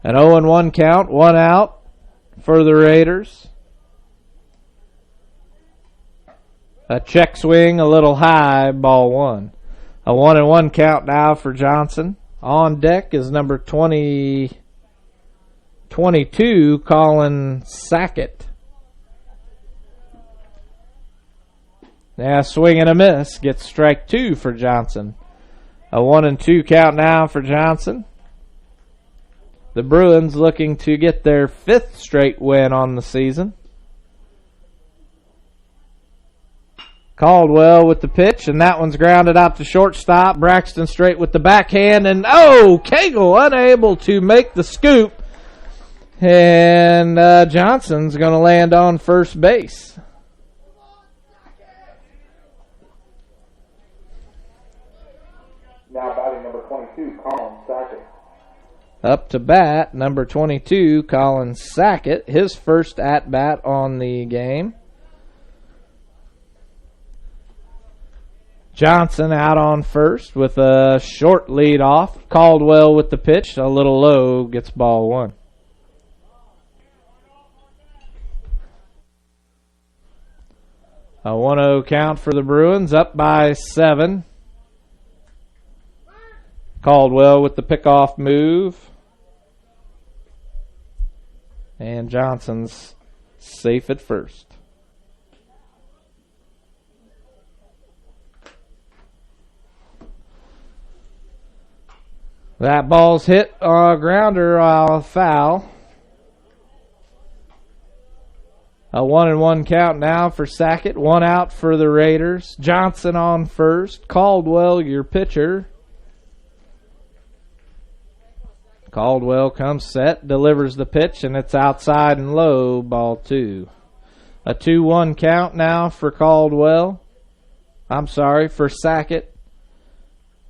An 0-1 count, 1 out for the Raiders. A check swing, a little high, ball 1. A 1-1 count now for Johnson. On deck is number 22, Colin Sackett. Now swing and a miss. Gets strike 2 for Johnson. A 1-2 count now for Johnson. The Bruins looking to get their 5th straight win on the season. Caldwell with the pitch, and that one's grounded out to shortstop. Braxton straight with the backhand, and Cagle unable to make the scoop. And Johnson's going to land on first base. Now batting number 22, Colin Sackett. Up to bat, number 22, Colin Sackett, his first at-bat on the game. Johnson out on first with a short lead off. Caldwell with the pitch, a little low, gets ball 1. A 1-0 count for the Bruins, up by 7. Caldwell with the pickoff move. And Johnson's safe at first. That ball's hit grounder foul. A 1-1 count now for Sackett. 1 out for the Raiders. Johnson on first. Caldwell, your pitcher. Caldwell comes set, delivers the pitch, and it's outside and low, ball 2. A 2-1 count now for for Sackett.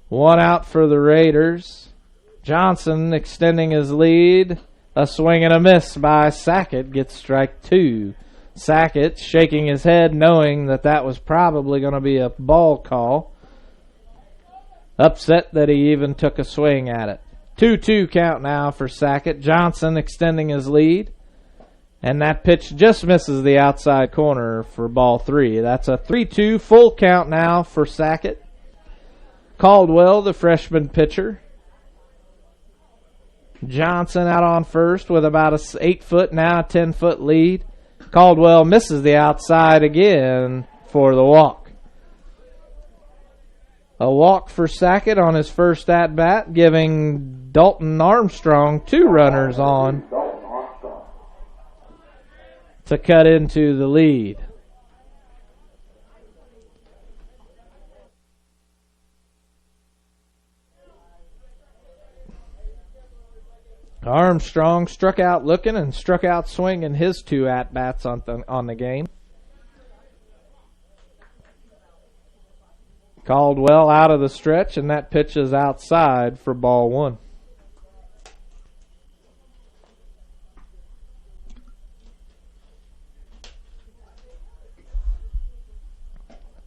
1 out for the Raiders. Johnson extending his lead. A swing and a miss by Sackett gets strike 2. Sackett shaking his head knowing that was probably going to be a ball call. Upset that he even took a swing at it. 2-2 count now for Sackett. Johnson extending his lead. And that pitch just misses the outside corner for ball 3. That's a 3-2 full count now for Sackett. Caldwell, the freshman pitcher. Johnson out on first with about a 8-foot, now 10-foot lead. Caldwell misses the outside again for the walk. A walk for Sackett on his first at-bat, giving Dalton Armstrong 2 runners on to cut into the lead. Armstrong struck out looking and struck out swinging his 2 at-bats on the game. Caldwell out of the stretch, and that pitch is outside for ball one.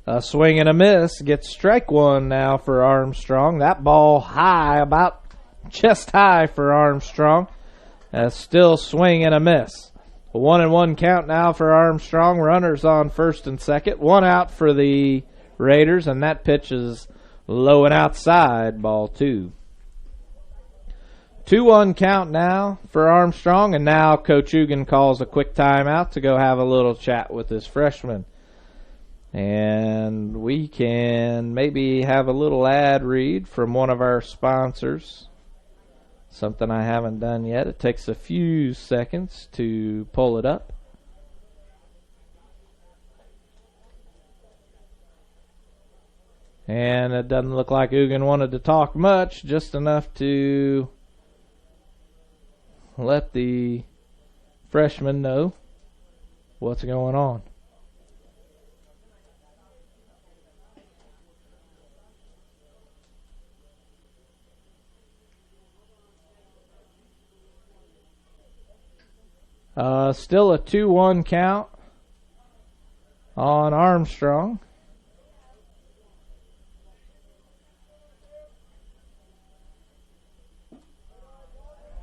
A swing and a miss. Gets strike one now for Armstrong. That ball high, about chest high for Armstrong. Still swing and a miss. A 1-1 count now for Armstrong. Runners on first and second. One out for the Raiders, and that pitch is low and outside, ball two. 2-1 count now for Armstrong, and now Coach Ugan calls a quick timeout to go have a little chat with his freshman. And we can maybe have a little ad read from one of our sponsors. Something I haven't done yet. It takes a few seconds to pull it up. And it doesn't look like Ugan wanted to talk much, just enough to let the freshman know what's going on. Still a 2-1 count on Armstrong.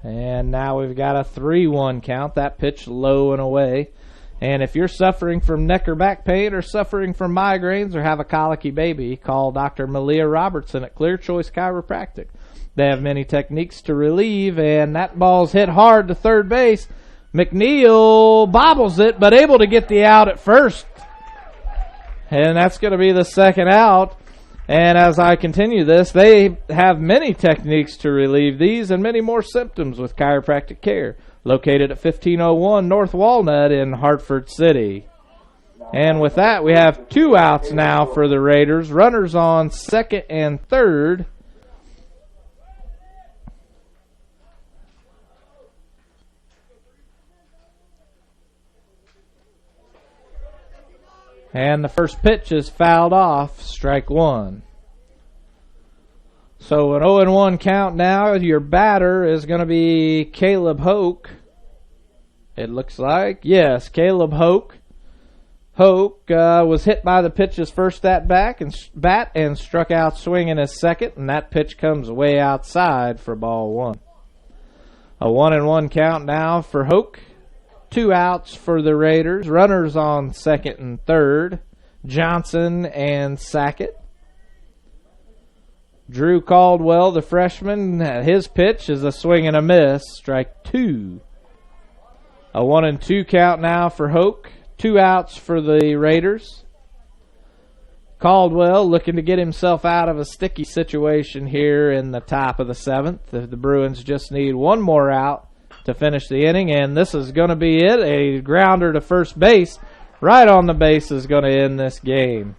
And now we've got a 3-1 count. That pitch low and away. And if you're suffering from neck or back pain or suffering from migraines or have a colicky baby, call Dr. Malia Robertson at Clear Choice Chiropractic. They have many techniques to relieve, and that ball's hit hard to third base. McNeil bobbles it, but able to get the out at first. And that's going to be the second out. And as I continue this, they have many techniques to relieve these and many more symptoms with chiropractic care. Located at 1501 North Walnut in Hartford City. And with that, we have 2 outs now for the Raiders. Runners on second and third. And the first pitch is fouled off, strike one. So an 0-1 count now. Your batter is going to be Caleb Hoke. It looks like. Yes, Caleb Hoke. Hoke was hit by the pitch his first at bat and struck out swinging his second, and that pitch comes way outside for ball one. A 1-1 count now for Hoke. 2 outs for the Raiders. Runners on second and third. Johnson and Sackett. Drew Caldwell, the freshman, his pitch is a swing and a miss. Strike two. A 1-2 count now for Hoke. 2 outs for the Raiders. Caldwell looking to get himself out of a sticky situation here in the top of the 7th. The Bruins just need one more out to finish the inning, and this is going to be it. A grounder to first base right on the base is going to end this game.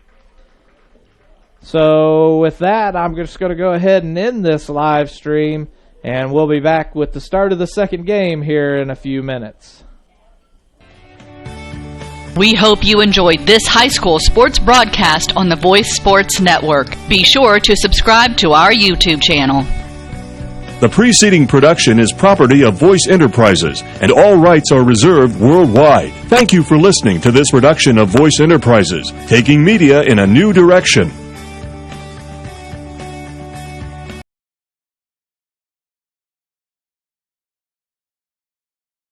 So with that, I'm just going to go ahead and end this live stream, and we'll be back with the start of the second game here in a few minutes. We hope you enjoyed this high school sports broadcast on the Voice Sports Network. Be sure to subscribe to our YouTube channel. The preceding production is property of Voice Enterprises, and all rights are reserved worldwide. Thank you for listening to this production of Voice Enterprises, taking media in a new direction.